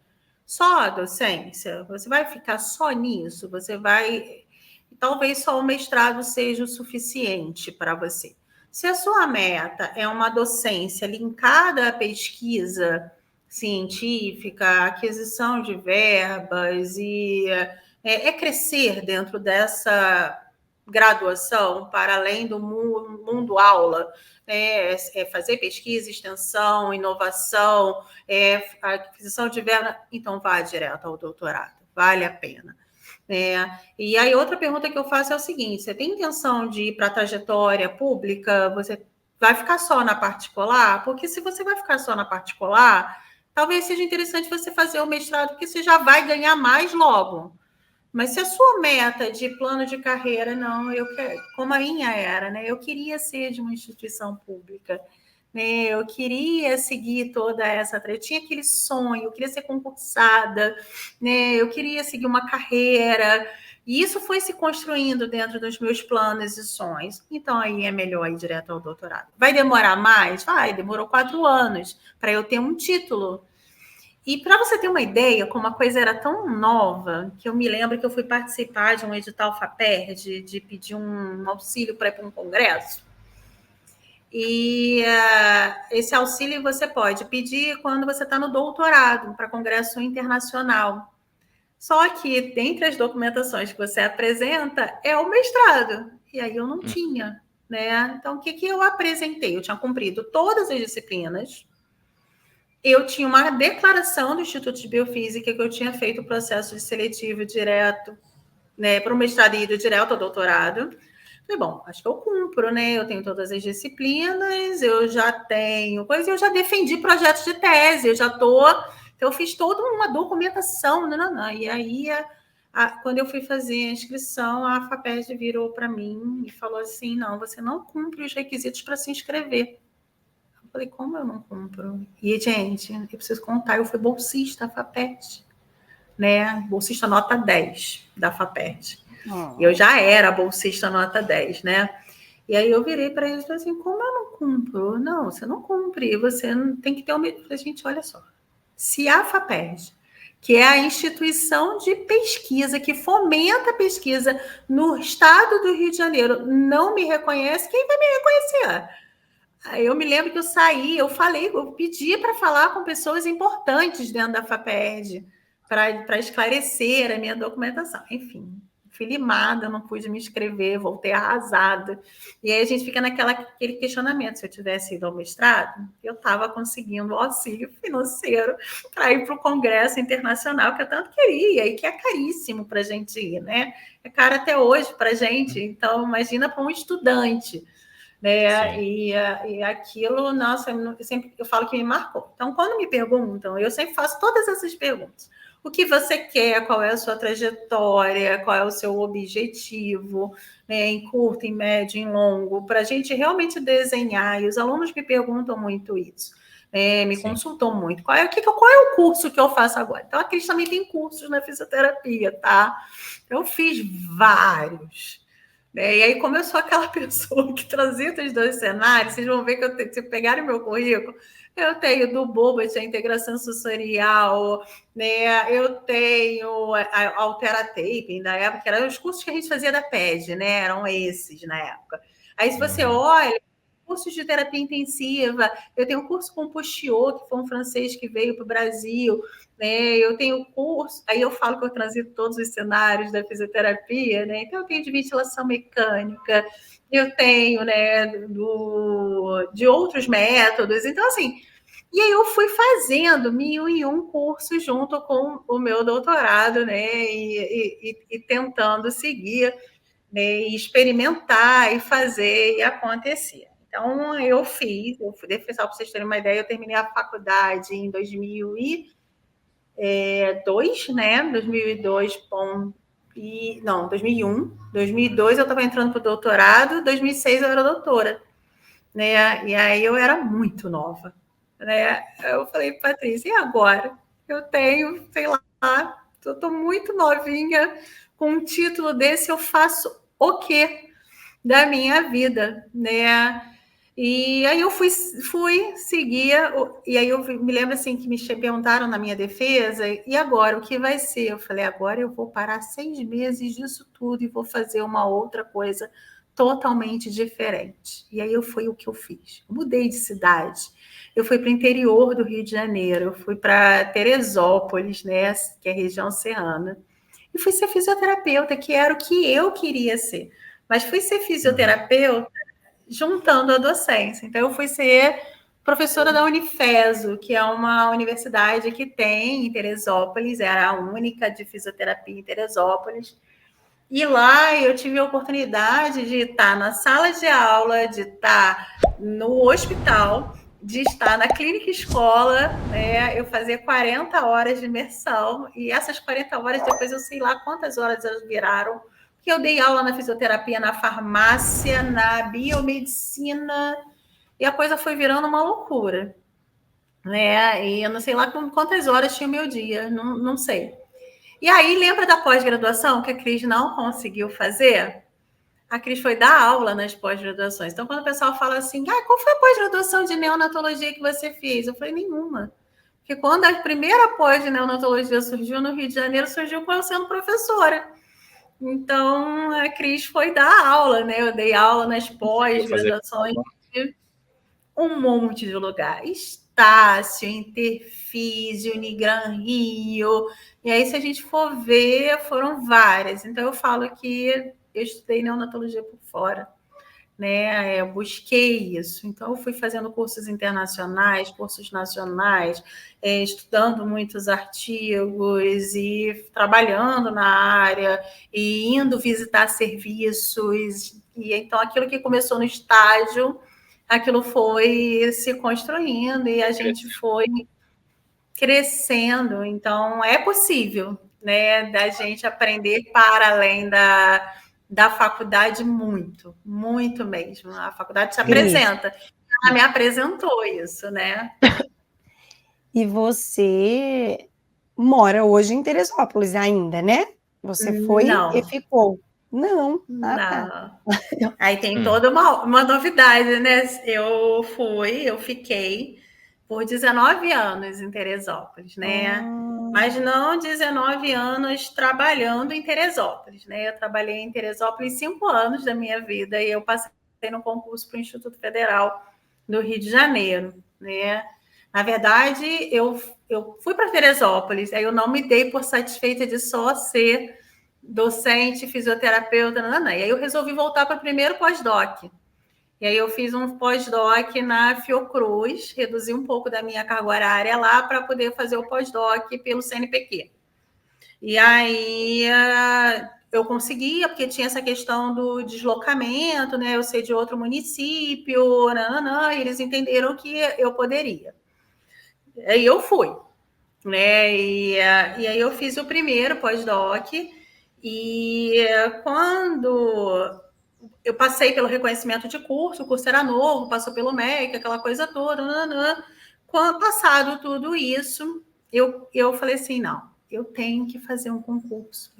só a docência, você vai ficar só nisso? Você vai... Talvez só o mestrado seja o suficiente para você. Se a sua meta é uma docência linkada à pesquisa científica, aquisição de verbas e crescer dentro dessa graduação para além do mundo aula, fazer pesquisa, extensão, inovação, aquisição de verba, então vá direto ao doutorado, vale a pena. E aí, outra pergunta que eu faço é o seguinte: você tem intenção de ir para a trajetória pública? Você vai ficar só na particular? Porque se você vai ficar só na particular, talvez seja interessante você fazer o mestrado, porque você já vai ganhar mais logo. Mas se a sua meta de plano de carreira, não, eu quero, como a minha era, né? Eu queria ser de uma instituição pública, né? Eu queria seguir toda essa eu tinha aquele sonho, eu queria ser concursada, né? Eu queria seguir uma carreira, e isso foi se construindo dentro dos meus planos e sonhos. Então, aí é melhor ir direto ao doutorado. Vai demorar mais? Vai, demorou 4 anos para eu ter um título. E para você ter uma ideia, como a coisa era tão nova, que eu me lembro que eu fui participar de um edital FAPERJ, de pedir um auxílio para ir para um congresso. E esse auxílio você pode pedir quando você está no doutorado, para congresso internacional. Só que, dentre as documentações que você apresenta, é o mestrado. E aí eu não tinha, né? Então, o que eu apresentei? Eu tinha cumprido todas as disciplinas. Eu tinha uma declaração do Instituto de Biofísica que eu tinha feito o processo de seletivo direto, né, para o mestrado e ido direto ao doutorado. Falei, bom, acho que eu cumpro, né? Eu tenho todas as disciplinas, eu já tenho coisa, eu já defendi projetos de tese, então eu fiz toda uma documentação, e aí quando eu fui fazer a inscrição, a FAPERJ virou para mim e falou assim, não, você não cumpre os requisitos para se inscrever. Eu falei, como eu não cumpro? E, gente, eu preciso contar, eu fui bolsista da FAPERJ, né? Bolsista nota 10 da FAPERJ. Eu já era bolsista nota 10, né? E aí eu virei para eles e falei assim, como eu não cumpro? Não, você não cumpre, você não tem que ter uma... Eu falei, gente, olha só, se a FAPERJ, que é a instituição de pesquisa, que fomenta a pesquisa no estado do Rio de Janeiro, não me reconhece, quem vai me reconhecer? Aí eu me lembro que eu saí, eu pedi para falar com pessoas importantes dentro da FAPERJ, para esclarecer a minha documentação. Enfim, fui limada, não pude me inscrever, voltei arrasada. E aí a gente fica naquele questionamento: se eu tivesse ido ao mestrado, eu estava conseguindo o auxílio financeiro para ir para o Congresso Internacional, que eu tanto queria, e que é caríssimo para a gente ir, né? É caro até hoje para a gente, então imagina para um estudante. Né? E aquilo, nossa, eu falo que me marcou. Então, quando me perguntam, eu sempre faço todas essas perguntas. O que você quer? Qual é a sua trajetória? Qual é o seu objetivo? Né? Em curto, em médio, em longo? Para a gente realmente desenhar. E os alunos me perguntam muito isso. Me consultam muito. Qual é o curso que eu faço agora? Então, a Cris também tem cursos na fisioterapia, tá? Eu fiz vários. né? E aí, como eu sou aquela pessoa que transita os dois cenários, vocês vão ver que se pegarem meu currículo, eu tenho do Bobat, a integração sensorial, né? Eu tenho a Alterataping, da época, que eram os cursos que a gente fazia da PED, né? Eram esses na época. Aí, se você olha, cursos de terapia intensiva, eu tenho um curso com o Puxiot, que foi um francês que veio para o Brasil, né? Eu tenho curso, aí eu falo que eu transito todos os cenários da fisioterapia, né? Então eu tenho de ventilação mecânica, eu tenho, né, de outros métodos, então assim, e aí eu fui fazendo 1001 cursos junto com o meu doutorado, né, e tentando seguir, né, e experimentar e fazer e acontecer. Então eu fui só para vocês terem uma ideia, eu terminei a faculdade em 2002, né? 2002, não, 2001. 2002 eu estava entrando para o doutorado, 2006 eu era doutora, né? E aí eu era muito nova, né? Eu falei, Patrícia, e agora? Eu tenho, sei lá, eu estou muito novinha, com um título desse eu faço o quê da minha vida, né? E aí eu fui seguir, e aí eu me lembro assim que me perguntaram na minha defesa, e agora, o que vai ser? Eu falei, agora eu vou parar 6 meses disso tudo e vou fazer uma outra coisa totalmente diferente. E aí foi o que eu fiz. Eu mudei de cidade. Eu fui para o interior do Rio de Janeiro, eu fui para Teresópolis, né, que é a região serrana, e fui ser fisioterapeuta, que era o que eu queria ser. Mas fui ser fisioterapeuta juntando a docência. Então, eu fui ser professora da Unifeso, que é uma universidade que tem em Teresópolis, era a única de fisioterapia em Teresópolis. E lá eu tive a oportunidade de estar na sala de aula, de estar no hospital, de estar na clínica escola, né? Eu fazia 40 horas de imersão, e essas 40 horas, depois eu sei lá quantas horas elas viraram, que eu dei aula na fisioterapia, na farmácia, na biomedicina, e a coisa foi virando uma loucura, né? E eu não sei lá quantas horas tinha o meu dia, não sei. E aí, lembra da pós-graduação que a Cris não conseguiu fazer? A Cris foi dar aula nas pós-graduações. Então, quando o pessoal fala assim, qual foi a pós-graduação de neonatologia que você fez? Eu falei, nenhuma. Porque quando a primeira pós de neonatologia surgiu no Rio de Janeiro, surgiu com eu sendo professora. Então, a Cris foi dar aula, né? Eu dei aula nas pós-graduações de um monte de lugar. Estácio, Interfísio, Unigran Rio. E aí, se a gente for ver, foram várias. Então, eu falo que eu estudei neonatologia por fora, né? Eu busquei isso. Então, eu fui fazendo cursos internacionais, cursos nacionais, estudando muitos artigos e trabalhando na área e indo visitar serviços. E então, aquilo que começou no estágio, aquilo foi se construindo e a gente foi crescendo. Então, é possível, né, da gente aprender para além da faculdade muito, muito mesmo. A faculdade te apresenta. Ela me apresentou isso, né? E você mora hoje em Teresópolis ainda, né? Você foi Não. e ficou. Não. Não. Tá. Aí tem toda uma novidade, né? Eu fiquei por 19 anos em Teresópolis, né? Mas não 19 anos trabalhando em Teresópolis, né? Eu trabalhei em Teresópolis 5 anos da minha vida e eu passei no concurso para o Instituto Federal do Rio de Janeiro, né? Na verdade, eu fui para Teresópolis, aí eu não me dei por satisfeita de só ser docente, fisioterapeuta, e aí eu resolvi voltar para o primeiro pós-doc. E aí eu fiz um pós-doc na Fiocruz, reduzi um pouco da minha carga horária lá para poder fazer o pós-doc pelo CNPq. E aí eu conseguia, porque tinha essa questão do deslocamento, né? Eu ser de outro município, e eles entenderam que eu poderia. Aí eu fui, né? E aí eu fiz o primeiro pós-doc. E quando eu passei pelo reconhecimento de curso, o curso era novo, passou pelo MEC, aquela coisa toda, quando passado tudo isso, eu falei assim, não, eu tenho que fazer um concurso.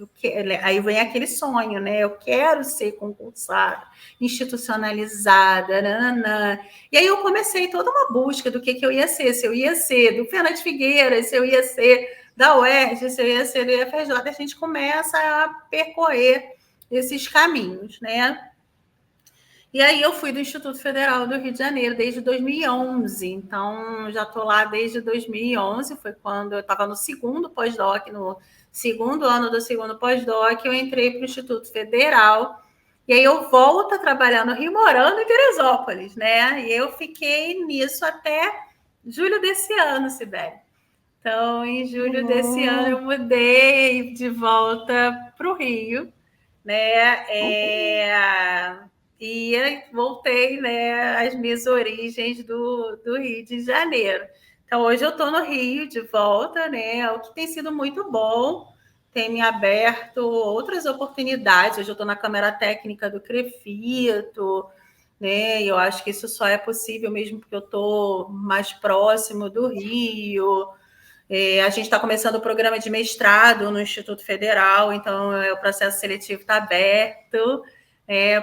Aí vem aquele sonho, né? Eu quero ser concursada, institucionalizada, nananã. E aí eu comecei toda uma busca do que eu ia ser, se eu ia ser do Fernando Figueiras, se eu ia ser da UERJ, se eu ia ser do IFRJ, a gente começa a percorrer esses caminhos, né? E aí eu fui do Instituto Federal do Rio de Janeiro desde 2011, então já estou lá desde 2011, foi quando eu estava no segundo pós-doc, no segundo ano do segundo pós-doc, eu entrei para o Instituto Federal, e aí eu volto a trabalhar no Rio, morando em Teresópolis, né? E eu fiquei nisso até julho desse ano, Sibeli. Então, em julho desse ano, eu mudei de volta para o Rio, né? E voltei, né, às minhas origens do Rio de Janeiro. Então, hoje eu estou no Rio de volta, né? O que tem sido muito bom, tem me aberto outras oportunidades. Hoje eu estou na Câmara Técnica do CREFITO, né? E eu acho que isso só é possível mesmo porque eu estou mais próximo do Rio. A gente está começando o programa de mestrado no Instituto Federal, então o processo seletivo está aberto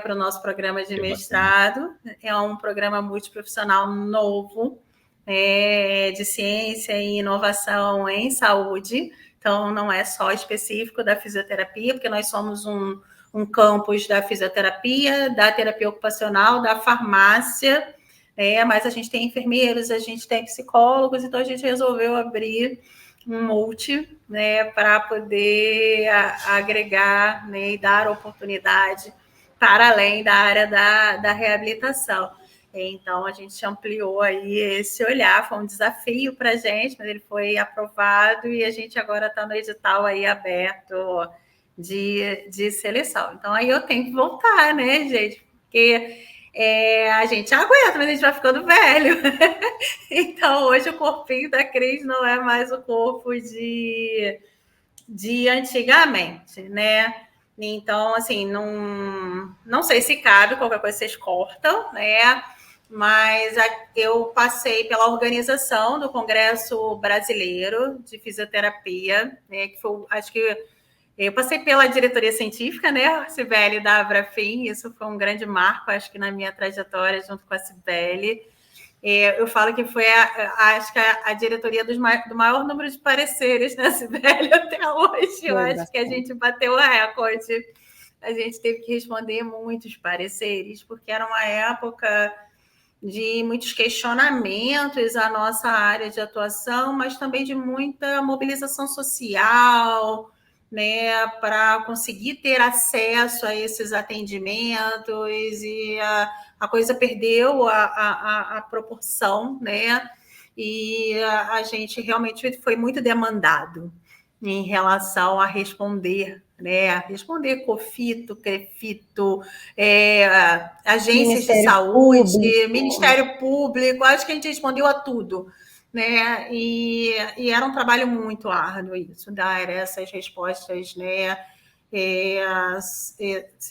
para o nosso programa de mestrado. É um programa multiprofissional novo de ciência e inovação em saúde, então não é só específico da fisioterapia, porque nós somos um campus da fisioterapia, da terapia ocupacional, da farmácia, mas a gente tem enfermeiros, a gente tem psicólogos, então a gente resolveu abrir um multi, né, para poder agregar, né, e dar oportunidade para além da área da reabilitação. Então, a gente ampliou aí esse olhar, foi um desafio para a gente, mas ele foi aprovado e a gente agora está no edital aí aberto de seleção. Então, aí eu tenho que voltar, né, gente? Porque a gente aguenta, mas a gente vai ficando velho. Então, hoje o corpinho da Cris não é mais o corpo de antigamente, né? Então, assim, não sei se cabe, qualquer coisa vocês cortam, né? Mas eu passei pela organização do Congresso Brasileiro de Fisioterapia, né? Que foi, acho que eu passei pela diretoria científica, né, Sibeli, da Abrafim, isso foi um grande marco, acho que na minha trajetória, junto com a Sibeli. Eu falo que foi, acho que a diretoria do maior número de pareceres, né, Sibeli, até hoje. Eu acho que a gente bateu o recorde. A gente teve que responder muitos pareceres, porque era uma época de muitos questionamentos à nossa área de atuação, mas também de muita mobilização social, né, para conseguir ter acesso a esses atendimentos, e a coisa perdeu a proporção, né, e a gente realmente foi muito demandado em relação a responder, né, responder COFITO, CREFITO, agências de saúde, público. Ministério Público, acho que a gente respondeu a tudo, né? E era um trabalho muito árduo isso, dar essas respostas, né?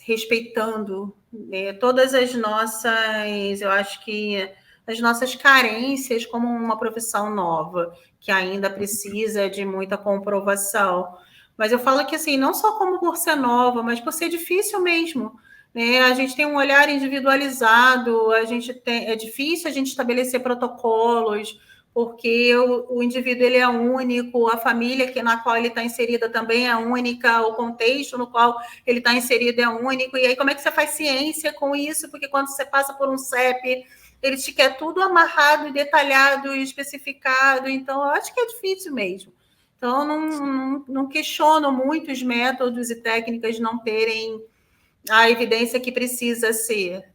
Respeitando, né, todas as nossas, eu acho que as nossas carências como uma profissão nova, que ainda precisa de muita comprovação. Mas eu falo que, assim, não só como por ser nova, mas por ser difícil mesmo, né? A gente tem um olhar individualizado, é difícil a gente estabelecer protocolos, porque o indivíduo ele é único, a família na qual ele está inserida também é única, o contexto no qual ele está inserido é único, e aí como é que você faz ciência com isso? Porque quando você passa por um CEP, ele te quer tudo amarrado, detalhado e especificado, então eu acho que é difícil mesmo. Então, não questiono muito os métodos e técnicas não terem a evidência que precisa ser,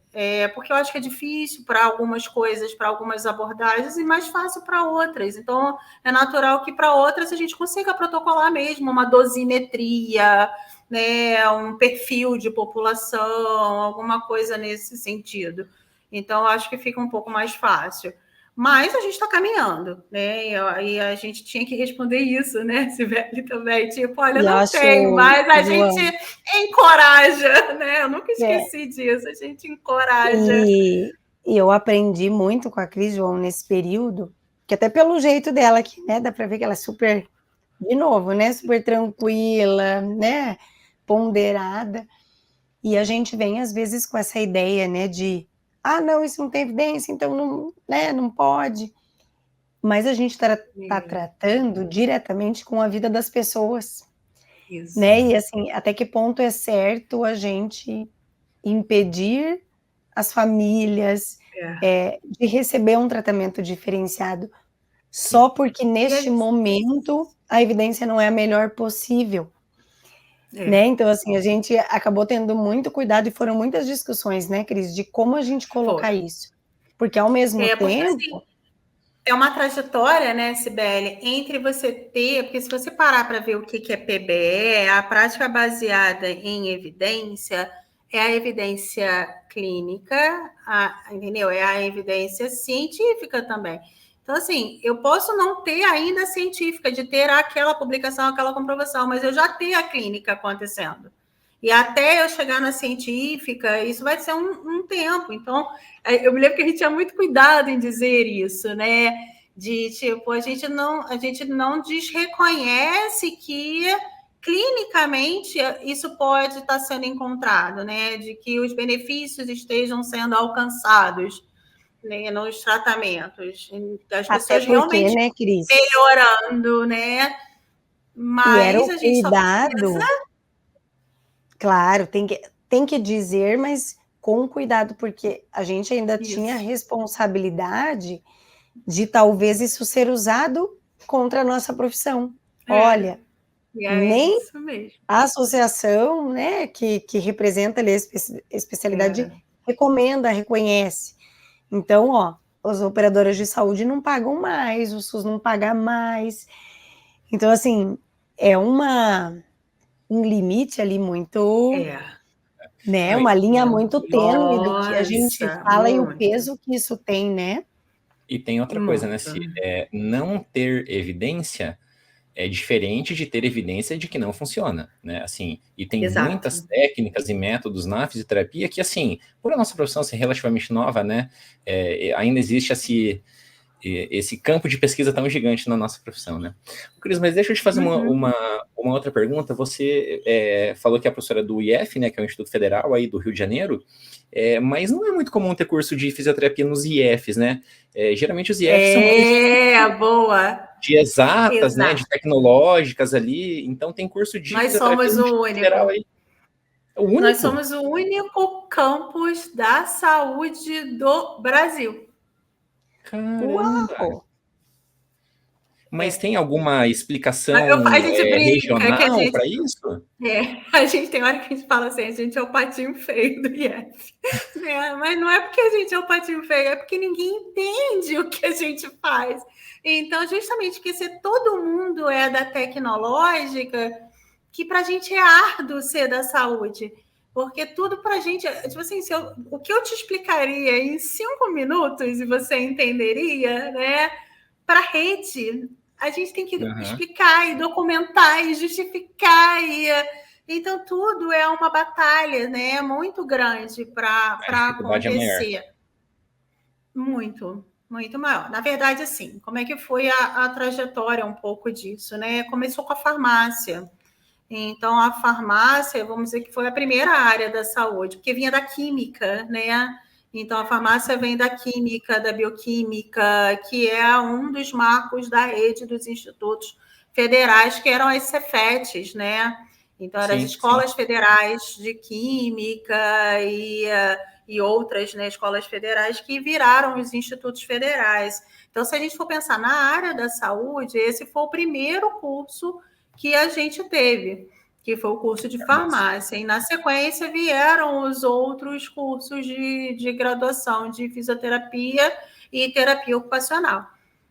porque eu acho que é difícil para algumas coisas, para algumas abordagens, e mais fácil para outras. Então, é natural que para outras a gente consiga protocolar mesmo uma dosimetria, né, um perfil de população, alguma coisa nesse sentido. Então, eu acho que fica um pouco mais fácil. Mas a gente está caminhando, né? E a gente tinha que responder isso, né, Sibeli, também. Tipo, olha, não tem, mas a gente encoraja, né? Eu nunca esqueci disso, a gente encoraja. E eu aprendi muito com a Cris, João, nesse período, que até pelo jeito dela aqui, né? Dá para ver que ela é super de novo, né, super tranquila, né, ponderada, e a gente vem às vezes com essa ideia, né, de, não, isso não tem evidência, então não, né, não pode, mas a gente tá tratando diretamente com a vida das pessoas, Isso. né, e assim, até que ponto é certo a gente impedir as famílias de receber um tratamento diferenciado, só porque neste momento a evidência não é a melhor possível, né? Então, assim, a gente acabou tendo muito cuidado e foram muitas discussões, né, Cris, de como a gente colocar isso. Porque ao mesmo tempo... Porque, assim, é uma trajetória, né, Cibele, entre você ter... Porque se você parar para ver o que é PBE, a prática baseada em evidência é a evidência clínica, entendeu? É a evidência científica também. Então, assim, eu posso não ter ainda a científica, de ter aquela publicação, aquela comprovação, mas eu já tenho a clínica acontecendo. E até eu chegar na científica, isso vai ser um tempo. Então, eu me lembro que a gente tinha muito cuidado em dizer isso, né? De, tipo, a gente não desreconhece que clinicamente isso pode estar sendo encontrado, né? De que os benefícios estejam sendo alcançados, né, nos tratamentos. As pessoas realmente, né, Cris, melhorando, né? Mas e era o a gente cuidado. só precisa... Claro, tem que dizer, mas com cuidado, porque a gente ainda tinha a responsabilidade de talvez isso ser usado contra a nossa profissão. Olha, nem a associação, né, que representa ali a especialidade recomenda, reconhece. Então, ó, as operadoras de saúde não pagam mais, o SUS não paga mais. Então, assim, é um limite ali muito... né, uma linha muito tênue do que a gente fala e o peso que isso tem, né? E tem outra coisa, né? Não ter evidência é diferente de ter evidência de que não funciona, né? Assim, e tem muitas técnicas e métodos na fisioterapia que, assim, por a nossa profissão ser relativamente nova, né? Ainda existe esse campo de pesquisa tão gigante na nossa profissão, né? Cris, mas deixa eu te fazer uma outra pergunta. Você falou que é a professora do IF, né, que é o Instituto Federal aí do Rio de Janeiro, mas não é muito comum ter curso de fisioterapia nos IFs, né? Geralmente os IFs são mais de exatas, né, de tecnológicas ali, então tem curso de fisioterapia no Instituto Federal aí. É o único? Nós somos o único campus da saúde do Brasil. Caramba! Uau! Mas tem alguma explicação regional para isso? A gente tem hora que a gente fala assim, a gente é o patinho feio do IF. Mas não é porque a gente é o patinho feio, é porque ninguém entende o que a gente faz. Então, justamente porque se todo mundo é da tecnológica, que para a gente é árduo ser da saúde. Porque tudo para a gente... Tipo assim, o que eu te explicaria em 5 minutos e você entenderia, né? Para a rede, a gente tem que explicar e documentar e justificar. Então, tudo é uma batalha, né? Muito grande para acontecer. Muito maior. Na verdade, assim, como é que foi a trajetória um pouco disso, né? Começou com a farmácia. Então, a farmácia, vamos dizer que foi a primeira área da saúde, porque vinha da química, né? Então, a farmácia vem da química, da bioquímica, que é um dos marcos da rede dos institutos federais, que eram as Cefetes, né? Então, eram as escolas federais de química e outras, né, escolas federais que viraram os institutos federais. Então, se a gente for pensar na área da saúde, esse foi o primeiro curso que a gente teve, que foi o curso de farmácia. E, na sequência, vieram os outros cursos de graduação de fisioterapia e terapia ocupacional,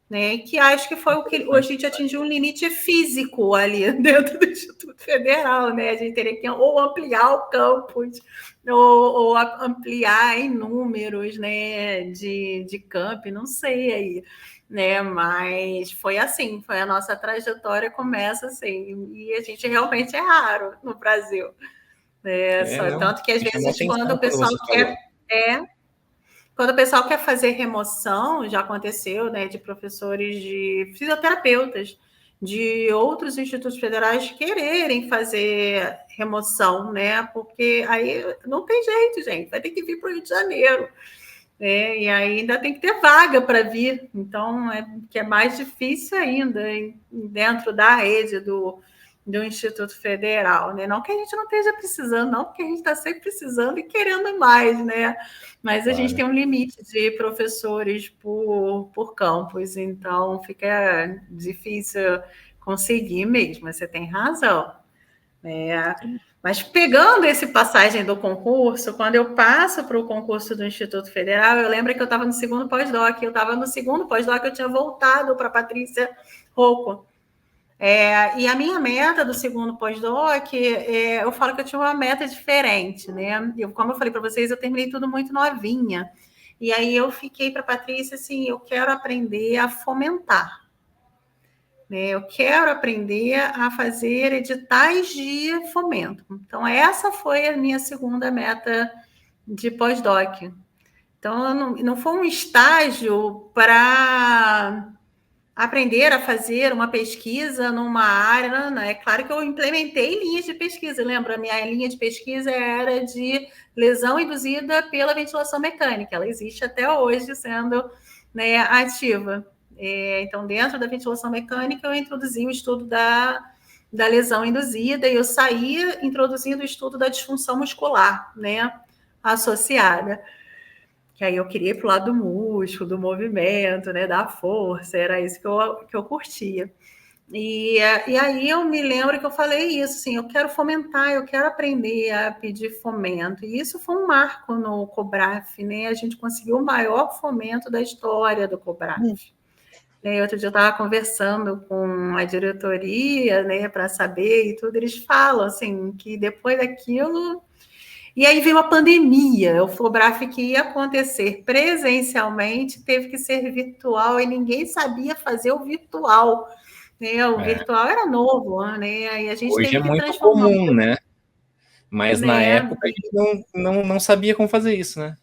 né? Que acho que foi o que hoje a gente atingiu um limite físico ali dentro do Instituto Federal, né? A gente teria que ou ampliar o campus, ou ampliar em números, né? De camp, não sei aí, né? Mas foi assim, foi a nossa trajetória, começa assim, e a gente realmente é raro no Brasil, né? Tanto que às vezes quando o pessoal quando o pessoal quer fazer remoção, já aconteceu, né, de professores, de fisioterapeutas de outros institutos federais quererem fazer remoção, né? Porque aí não tem jeito, gente, vai ter que vir para o Rio de Janeiro. E aí ainda tem que ter vaga para vir, então que é mais difícil ainda dentro da rede do Instituto Federal, né? Não que a gente não esteja precisando, não, porque a gente está sempre precisando e querendo mais, né? Mas a gente tem um limite de professores por campus, então fica difícil conseguir mesmo, você tem razão. Mas pegando esse passagem do concurso, quando eu passo para o concurso do Instituto Federal, eu lembro que eu estava no segundo pós-doc, eu tinha voltado para a Patrícia Rocco. E a minha meta do segundo pós-doc, eu falo que eu tinha uma meta diferente, né? Como eu falei para vocês, eu terminei tudo muito novinha. E aí eu fiquei para a Patrícia assim, eu quero aprender a fomentar. Eu quero aprender a fazer editais de fomento. Então, essa foi a minha segunda meta de pós-doc. Então, não foi um estágio para aprender a fazer uma pesquisa numa área, não. É claro que eu implementei linhas de pesquisa. Lembra? A minha linha de pesquisa era de lesão induzida pela ventilação mecânica. Ela existe até hoje sendo, né, ativa. Então, dentro da ventilação mecânica, eu introduzi o estudo da lesão induzida e eu saía introduzindo o estudo da disfunção muscular, né, associada. Que aí eu queria ir para o lado do músculo, do movimento, né, da força, era isso que eu curtia. E aí eu me lembro que eu falei isso, assim, eu quero fomentar, eu quero aprender a pedir fomento. E isso foi um marco no COBRAF, né? A gente conseguiu o maior fomento da história do COBRAF. Outro dia eu estava conversando com a diretoria, né, para saber e tudo, eles falam assim, que depois daquilo... E aí veio a pandemia, o COBRAF que ia acontecer presencialmente, teve que ser virtual, e ninguém sabia fazer o virtual. O virtual era novo, né? E a gente hoje teve que muito transformar. Comum, né? Mas na época a gente não sabia como fazer isso, né?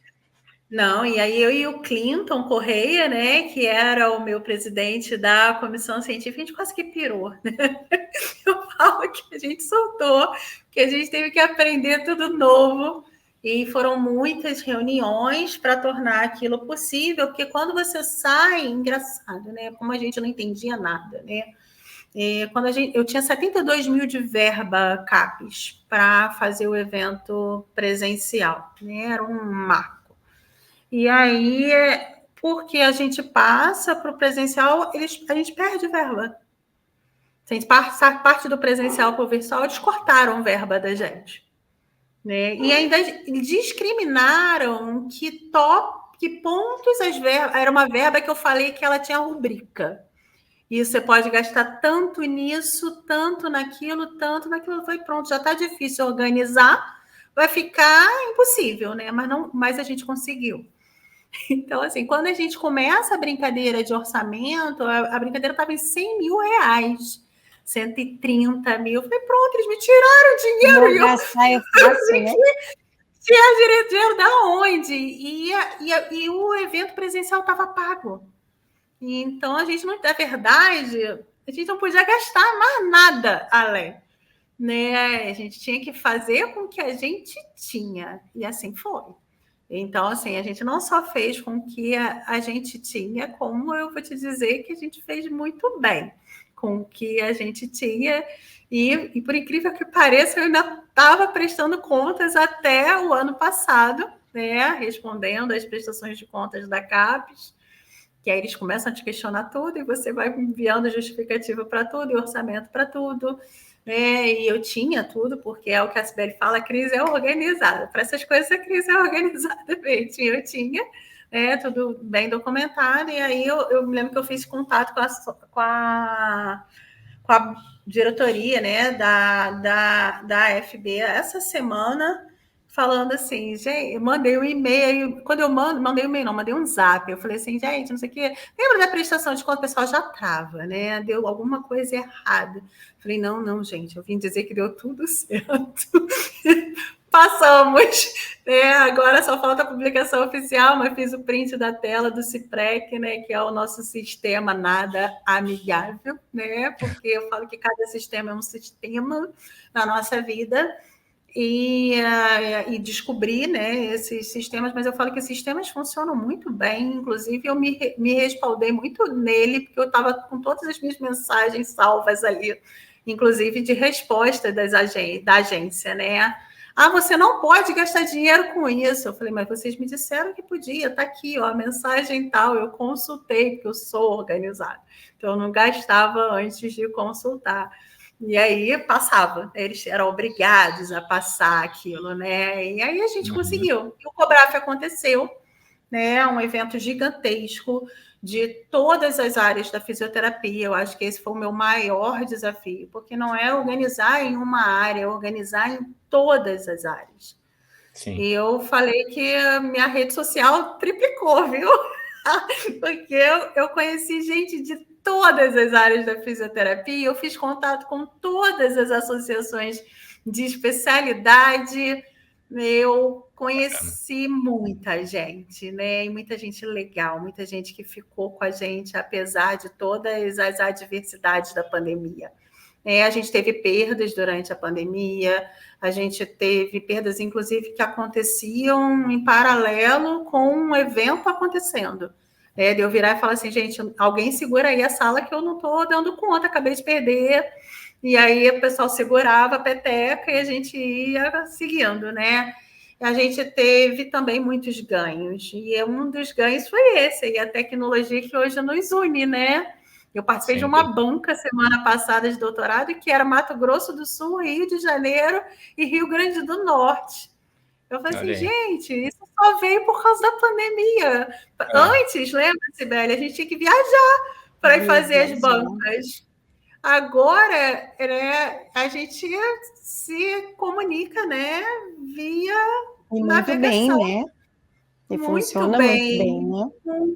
Não, e aí eu e o Clinton Correia, né, que era o meu presidente da comissão científica, a gente quase que pirou, né? Eu falo que a gente soltou, que a gente teve que aprender tudo novo, e foram muitas reuniões para tornar aquilo possível, porque quando você sai, engraçado, né, como a gente não entendia nada, né? Quando eu tinha 72 mil de verba CAPES para fazer o evento presencial, né? Era um marco. E aí, porque a gente passa para o presencial, a gente perde verba. Se a gente parte do presencial para o virtual, eles cortaram verba da gente. Né? E ainda discriminaram que pontos as verbas... Era uma verba que eu falei que ela tinha rubrica. E você pode gastar tanto nisso, tanto naquilo, tanto naquilo. Foi pronto, já está difícil organizar, vai ficar impossível, né? Mas a gente conseguiu. Então, assim, quando a gente começa a brincadeira de orçamento, a brincadeira estava em 100 mil reais, 130 mil. Eu falei, pronto, eles me tiraram dinheiro. Não gastar é fácil, né? Tinha dinheiro da onde? E o evento presencial estava pago. Então, a gente não, na verdade, a gente não podia gastar mais nada além. Né? A gente tinha que fazer com o que a gente tinha. E assim foi. Então, assim, a gente não só fez com o que a gente tinha, como eu vou te dizer que a gente fez muito bem com o que a gente tinha. E por incrível que pareça, eu ainda estava prestando contas até o ano passado, né? Respondendo às prestações de contas da CAPES, que aí eles começam a te questionar tudo e você vai enviando justificativa para tudo e orçamento para tudo. E eu tinha tudo, porque é o que a Sibeli fala, a crise é organizada. Para essas coisas, a crise é organizada mesmo. Eu tinha tudo bem documentado, e aí eu me lembro que eu fiz contato com a diretoria, né, da FB essa semana, falando assim, gente, eu mandei um e-mail, quando eu mandei um e-mail, não, mandei um zap, eu falei assim, gente, não sei o quê, lembra da prestação de conta? O pessoal já estava, né, deu alguma coisa errada. Falei, não, gente, eu vim dizer que deu tudo certo. passamos, né? Agora só falta a publicação oficial, mas fiz o print da tela do CIPREC, né? Que é o nosso sistema nada amigável, né? Porque eu falo que cada sistema é um sistema na nossa vida. E descobrir, né, esses sistemas, mas eu falo que os sistemas funcionam muito bem, inclusive eu me respaldei muito nele, porque eu estava com todas as minhas mensagens salvas ali, inclusive de resposta da agência, né? Ah, você não pode gastar dinheiro com isso. Eu falei, mas vocês me disseram que podia, tá aqui, ó, a mensagem tal, eu consultei, porque eu sou organizada, então eu não gastava antes de consultar. E aí passava, eles eram obrigados a passar aquilo, né? E aí a gente conseguiu. E o COBRAF aconteceu, né? Um evento gigantesco de todas as áreas da fisioterapia. Eu acho que esse foi o meu maior desafio, porque não é organizar em uma área, é organizar em todas as áreas. Sim. E eu falei que a minha rede social triplicou, viu? Porque eu conheci gente de todas as áreas da fisioterapia, eu fiz contato com todas as associações de especialidade, eu conheci muita gente, né? E muita gente legal, muita gente que ficou com a gente, apesar de todas as adversidades da pandemia. A gente teve perdas durante a pandemia, a gente teve perdas, inclusive, que aconteciam em paralelo com um evento acontecendo. De eu virar e falar assim, gente, alguém segura aí a sala que eu não estou dando conta, acabei de perder. E aí o pessoal segurava a peteca e a gente ia seguindo, né? A gente teve também muitos ganhos. E um dos ganhos foi esse, e a tecnologia que hoje nos une, né? Eu participei de uma banca semana passada de doutorado, que era Mato Grosso do Sul, Rio de Janeiro e Rio Grande do Norte. Eu falei assim, gente, isso só veio por causa da pandemia. Antes, lembra, Sibeli, a gente tinha que viajar para ir fazer as bancas. Agora, a gente se comunica, né, via navegação. Muito bem, né? E funciona muito bem, né?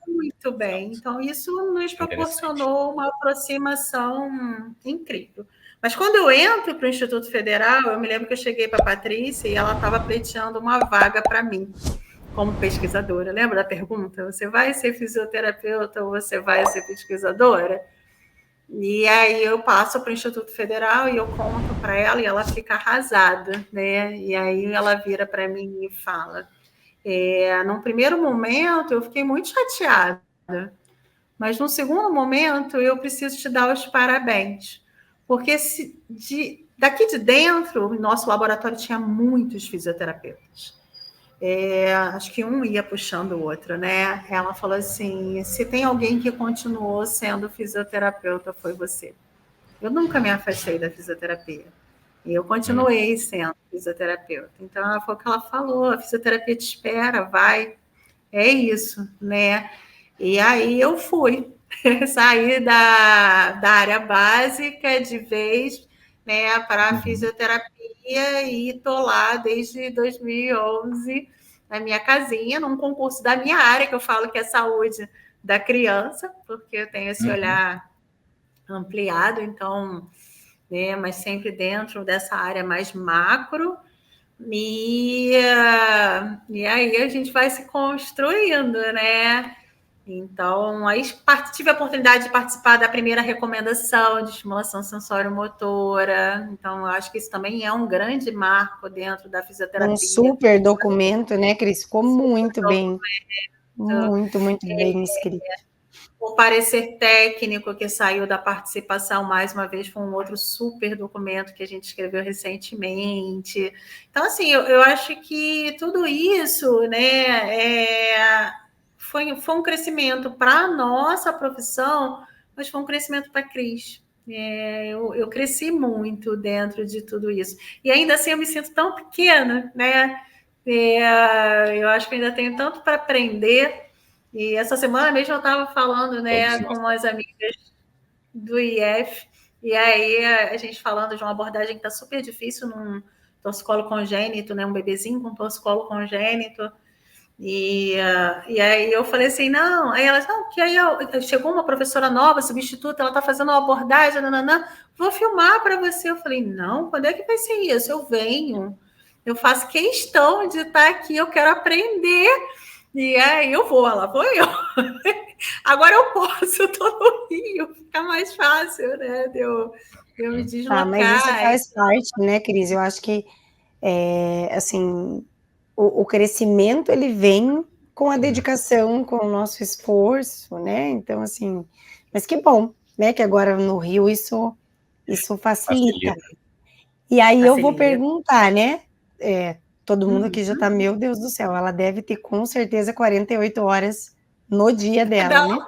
Muito bem. Então, isso nos proporcionou uma aproximação incrível. Mas quando eu entro para o Instituto Federal, eu me lembro que eu cheguei para a Patrícia e ela estava pleiteando uma vaga para mim, como pesquisadora. Lembra da pergunta? Você vai ser fisioterapeuta ou você vai ser pesquisadora? E aí eu passo para o Instituto Federal e eu conto para ela e ela fica arrasada, né? E aí ela vira para mim e fala... num primeiro momento, eu fiquei muito chateada, mas num segundo momento, eu preciso te dar os parabéns, porque daqui de dentro, o nosso laboratório tinha muitos fisioterapeutas. Acho que um ia puxando o outro, né? Ela falou assim, se tem alguém que continuou sendo fisioterapeuta, foi você. Eu nunca me afastei da fisioterapia. E eu continuei sendo fisioterapeuta. Então, foi o que ela falou, a fisioterapia te espera, vai. É isso, né? E aí eu fui. Saí da área básica de vez, né, para a fisioterapia e estou lá desde 2011 na minha casinha, num concurso da minha área, que eu falo que é saúde da criança, porque eu tenho esse olhar ampliado, então... mas sempre dentro dessa área mais macro, e aí a gente vai se construindo, né? Então, aí tive a oportunidade de participar da primeira recomendação de estimulação sensório-motora, então eu acho que isso também é um grande marco dentro da fisioterapia. Um super documento, né, Cris? Ficou muito bem, muito bem escrito. O parecer técnico que saiu da participação, mais uma vez, foi um outro super documento que a gente escreveu recentemente. Então, assim, eu acho que tudo isso, né, foi um crescimento para a nossa profissão, mas foi um crescimento para a Cris. Eu cresci muito dentro de tudo isso. E ainda assim eu me sinto tão pequena, né? Eu acho que ainda tenho tanto para aprender. E essa semana mesmo eu estava falando, né, com umas amigas do IF, e aí a gente falando de uma abordagem que está super difícil num torcicolo congênito, né, um bebezinho com torcicolo congênito, e aí eu falei assim, não, aí elas, não, que aí chegou uma professora nova, substituta, ela está fazendo uma abordagem, vou filmar para você. Eu falei, não, quando é que vai ser isso? Eu venho. eu faço questão de estar aqui, eu quero aprender. E aí eu vou, lá vou eu. Agora eu posso, eu estou no Rio, fica mais fácil, né? De eu me deslocar. Mas isso faz parte, né, Cris? Eu acho que, assim, o crescimento, ele vem com a dedicação, com o nosso esforço, né? Então, assim, mas que bom, né, que agora no Rio isso facilita. E aí eu vou perguntar, né? Todo mundo aqui já está, meu Deus do céu, ela deve ter com certeza 48 horas no dia dela, né?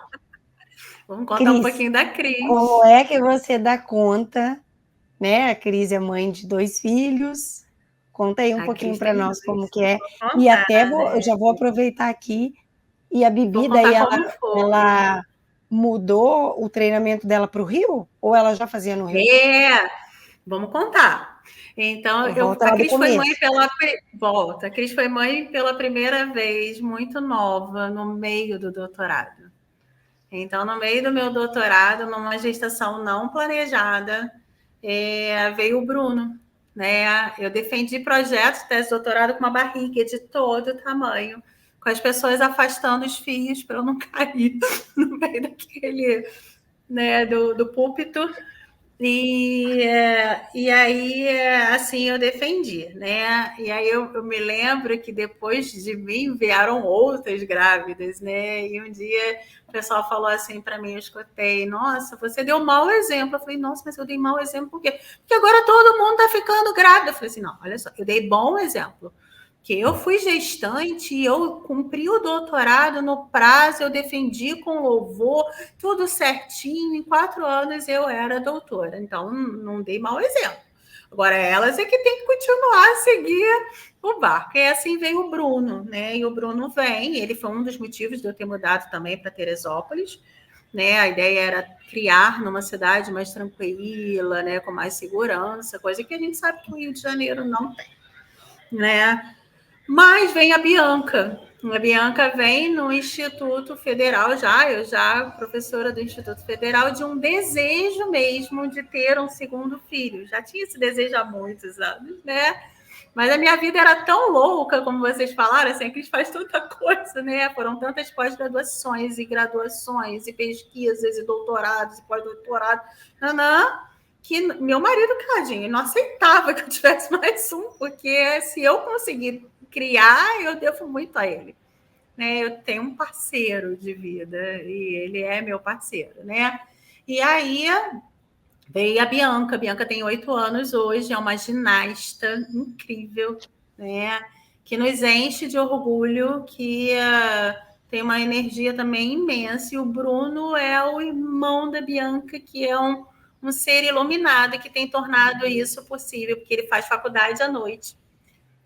Vamos contar um pouquinho da Cris. Como é que você dá conta, né? A Cris é mãe de 2 filhos. Conta aí um pouquinho para nós como que é. E até eu já vou aproveitar aqui. E a Bibi, daí ela mudou o treinamento dela para o Rio? Ou ela já fazia no Rio? Vamos contar. Então, a Cris foi mãe a Cris foi mãe pela primeira vez, muito nova, no meio do doutorado. Então, no meio do meu doutorado, numa gestação não planejada, veio o Bruno, né? Eu defendi projetos de tese de doutorado com uma barriga de todo tamanho, com as pessoas afastando os fios para eu não cair no meio daquele, né, do púlpito. E aí, assim, eu defendi, né? E aí eu me lembro que depois de mim vieram outras grávidas, né? E um dia o pessoal falou assim para mim, eu escutei, nossa, você deu mau exemplo. Eu falei, nossa, mas eu dei mau exemplo por quê? Porque agora todo mundo tá ficando grávida. Eu falei assim, não, olha só, eu dei bom exemplo. Que eu fui gestante e eu cumpri o doutorado no prazo, eu defendi com louvor, tudo certinho, em 4 anos eu era doutora, então não dei mau exemplo. Agora elas é que tem que continuar a seguir o barco. E assim veio o Bruno, né? E o Bruno ele foi um dos motivos de eu ter mudado também para Teresópolis, né? A ideia era criar numa cidade mais tranquila, né? Com mais segurança, coisa que a gente sabe que o Rio de Janeiro não tem, né? Mas vem a Bianca. A Bianca vem no Instituto Federal eu já professora do Instituto Federal, de um desejo mesmo de ter um segundo filho. Já tinha esse desejo há muitos anos, né? Mas a minha vida era tão louca, como vocês falaram, assim, que a gente faz tanta coisa, né? Foram tantas pós-graduações e graduações e pesquisas e doutorados e pós-doutorado, que meu marido, tadinho, não aceitava que eu tivesse mais um, porque se eu conseguir criar, eu devo muito a ele, né? Eu tenho um parceiro de vida e ele é meu parceiro, né? E aí veio a Bianca. A Bianca tem 8 anos hoje, é uma ginasta incrível, né? Que nos enche de orgulho, que tem uma energia também imensa. E o Bruno é o irmão da Bianca, que é um ser iluminado, que tem tornado isso possível, porque ele faz faculdade à noite.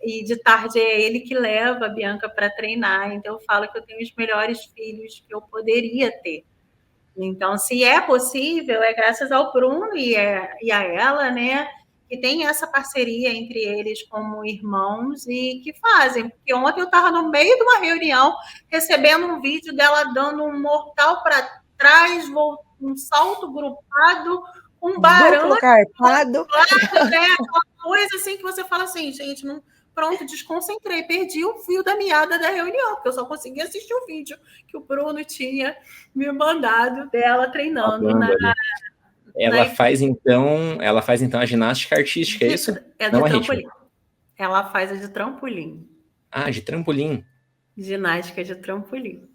E de tarde é ele que leva a Bianca para treinar. Então, eu falo que eu tenho os melhores filhos que eu poderia ter. Então, se é possível, é graças ao Bruno e a ela, né? Que tem essa parceria entre eles como irmãos e que fazem. Porque ontem eu estava no meio de uma reunião, recebendo um vídeo dela dando um mortal para trás, um salto grupado, um barão. Duplo carpado. Né? Aquela coisa assim que você fala assim, gente, não... Pronto, desconcentrei, perdi o fio da meada da reunião, porque eu só consegui assistir o vídeo que o Bruno tinha me mandado dela treinando. Ela faz então a ginástica artística, é isso? É de trampolim. Ela faz a de trampolim. Ah, de trampolim. Ginástica de trampolim.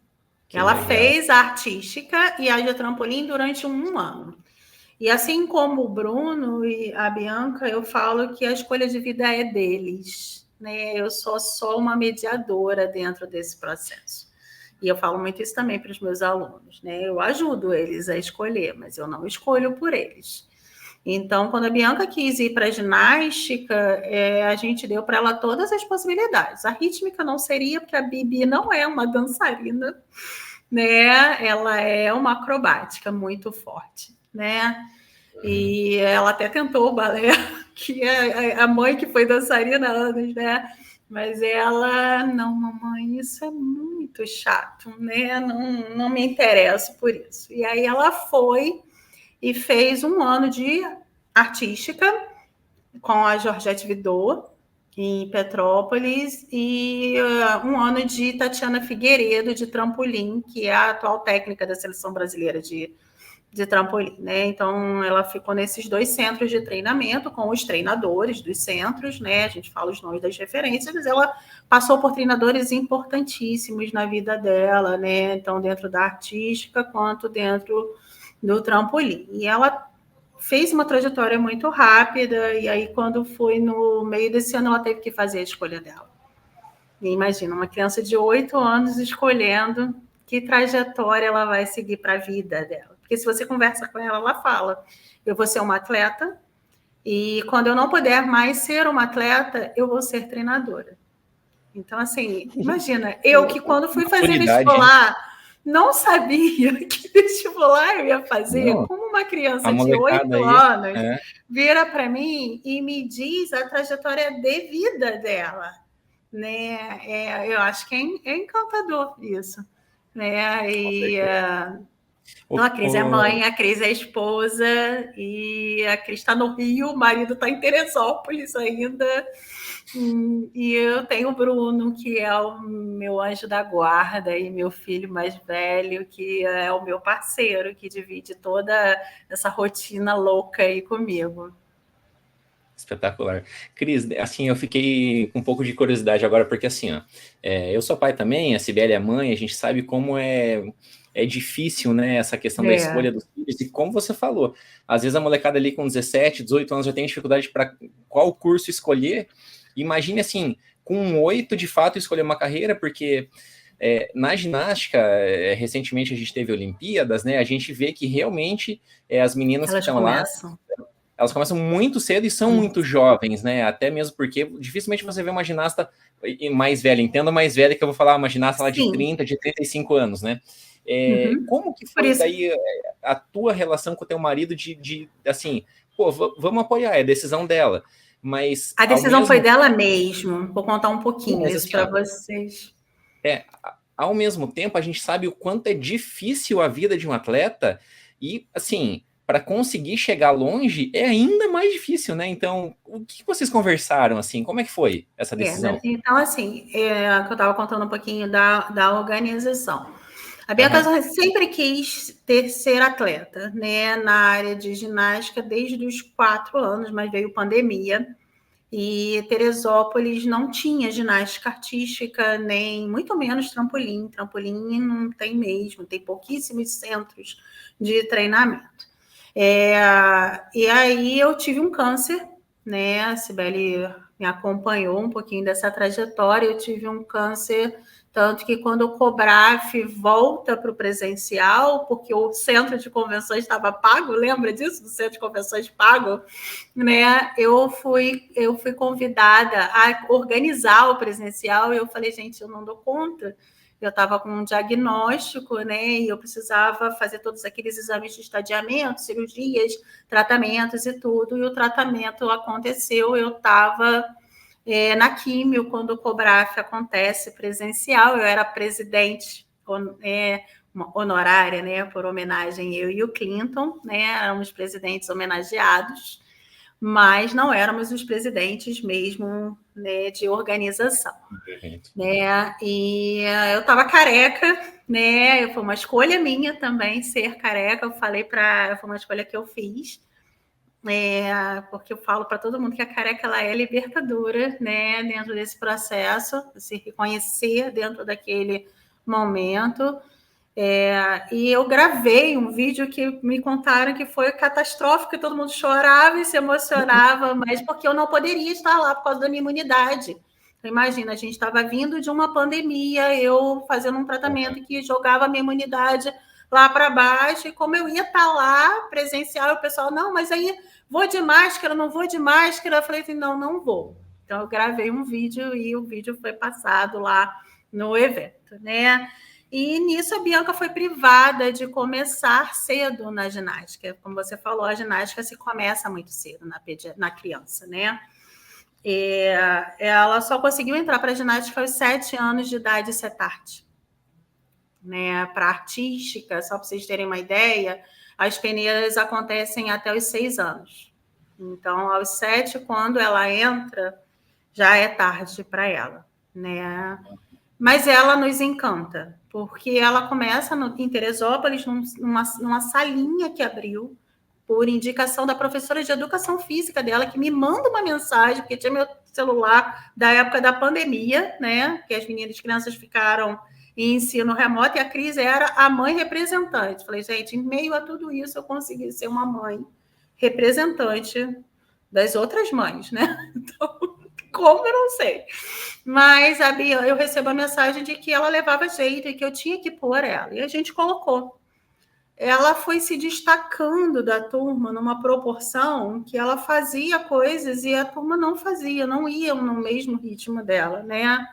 Ela fez a artística e a de trampolim durante 1 ano. E assim como o Bruno e a Bianca, eu falo que a escolha de vida é deles, né? Eu sou só uma mediadora dentro desse processo. E eu falo muito isso também para os meus alunos, né? Eu ajudo eles a escolher, mas eu não escolho por eles. Então, quando a Bianca quis ir para a ginástica, a gente deu para ela todas as possibilidades. A rítmica não seria, porque a Bibi não é uma dançarina, né? Ela é uma acrobática muito forte, né? E ela até tentou o balé, que é a mãe que foi dançarina há anos, né? Mas ela, não, mamãe, isso é muito chato, né? Não me interesso por isso. E aí ela foi e fez 1 ano de artística com a Georgette Vidot, em Petrópolis, e 1 ano de Tatiana Figueiredo, de trampolim, que é a atual técnica da Seleção Brasileira de trampolim, né? Então, ela ficou nesses 2 centros de treinamento com os treinadores dos centros, né? A gente fala os nomes das referências, mas ela passou por treinadores importantíssimos na vida dela, né? Então, dentro da artística, quanto dentro do trampolim. E ela fez uma trajetória muito rápida, e aí, quando foi no meio desse ano, ela teve que fazer a escolha dela. E imagina, uma criança de 8 anos escolhendo que trajetória ela vai seguir para a vida dela. Porque se você conversa com ela, ela fala: eu vou ser uma atleta, e quando eu não puder mais ser uma atleta, eu vou ser treinadora. Então, assim, imagina, eu que quando fui fazer vestibular, não sabia que vestibular eu ia fazer, Não, como uma criança a de 8 molecada aí, anos vira para mim e me diz a trajetória de vida dela, né? Eu acho que é encantador isso, né? E então, a Cris é mãe, a Cris é esposa, e a Cris está no Rio, o marido está em Teresópolis ainda. E eu tenho o Bruno, que é o meu anjo da guarda, e meu filho mais velho, que é o meu parceiro, que divide toda essa rotina louca aí comigo. Espetacular. Cris, assim, eu fiquei com um pouco de curiosidade agora, porque assim, ó, eu sou pai também, a Cibele é mãe, a gente sabe como é difícil, né, essa questão da escolha dos filhos, e como você falou, às vezes a molecada ali com 17, 18 anos já tem dificuldade para qual curso escolher. Imagine assim, com 8 de fato escolher uma carreira, porque na ginástica, recentemente a gente teve Olimpíadas, né, a gente vê que realmente as meninas que estão lá, elas começam muito cedo e são muito jovens, né? Até mesmo porque dificilmente você vê uma ginasta mais velha. Entenda mais velha que eu vou falar, uma ginasta lá de 30, de 35 anos, né? Como que foi daí a tua relação com o teu marido de assim, pô, vamos apoiar, é a decisão dela. Mas a decisão foi dela mesmo. Vou contar um pouquinho isso para vocês. Ao mesmo tempo, a gente sabe o quanto é difícil a vida de um atleta e, assim, para conseguir chegar longe é ainda mais difícil, né? Então, o que vocês conversaram, assim? Como é que foi essa decisão? Então, assim, que eu estava contando um pouquinho da organização. A Bianca sempre quis ser atleta, né? Na área de ginástica desde os 4 anos, mas veio pandemia. E Teresópolis não tinha ginástica artística, nem muito menos trampolim. Trampolim não tem mesmo, tem pouquíssimos centros de treinamento. E aí eu tive um câncer, né? A Cibele me acompanhou um pouquinho dessa trajetória. Eu tive um câncer, tanto que quando o COBRAF volta para o presencial, porque o centro de convenções estava pago, lembra disso? Do centro de convenções pago, né? Eu fui convidada a organizar o presencial, e eu falei, gente, eu não dou conta. Eu estava com um diagnóstico, né? E eu precisava fazer todos aqueles exames de estadiamento, cirurgias, tratamentos e tudo. E o tratamento aconteceu, eu estava na químio, quando o COBRAF acontece presencial. Eu era presidente honorária, né? Por homenagem, eu e o Clinton, né? Éramos presidentes homenageados, mas não éramos os presidentes mesmo, né, de organização. Né? E eu estava careca, né? Foi uma escolha minha também ser careca. Eu falei foi uma escolha que eu fiz, porque eu falo para todo mundo que a careca ela é libertadora, né? Dentro desse processo, se reconhecer dentro daquele momento. E eu gravei um vídeo que me contaram que foi catastrófico, que todo mundo chorava e se emocionava, mas porque eu não poderia estar lá por causa da minha imunidade. Então, imagina, a gente estava vindo de uma pandemia, eu fazendo um tratamento que jogava a minha imunidade lá para baixo, e como eu ia estar lá presencial, o pessoal, não, mas aí vou de máscara, não vou de máscara. Eu falei assim, não vou. Então, eu gravei um vídeo e o vídeo foi passado lá no evento, né? E nisso a Bianca foi privada de começar cedo na ginástica. Como você falou, a ginástica se começa muito cedo na criança, né? Ela só conseguiu entrar para a ginástica aos 7 anos de idade, CETART. Né? Para artística, só para vocês terem uma ideia, as peneiras acontecem até os 6 anos. Então, aos 7, quando ela entra, já é tarde para ela, né? Mas ela nos encanta, porque ela começa em Teresópolis, numa salinha que abriu, por indicação da professora de educação física dela, que me manda uma mensagem, porque tinha meu celular da época da pandemia, né? Que as crianças ficaram em ensino remoto, e a Cris era a mãe representante. Falei, gente, em meio a tudo isso, eu consegui ser uma mãe representante das outras mães, né? Então, como eu não sei. Mas a Bia, eu recebo a mensagem de que ela levava jeito e que eu tinha que pôr ela. E a gente colocou. Ela foi se destacando da turma numa proporção que ela fazia coisas e a turma não fazia, não ia no mesmo ritmo dela, né?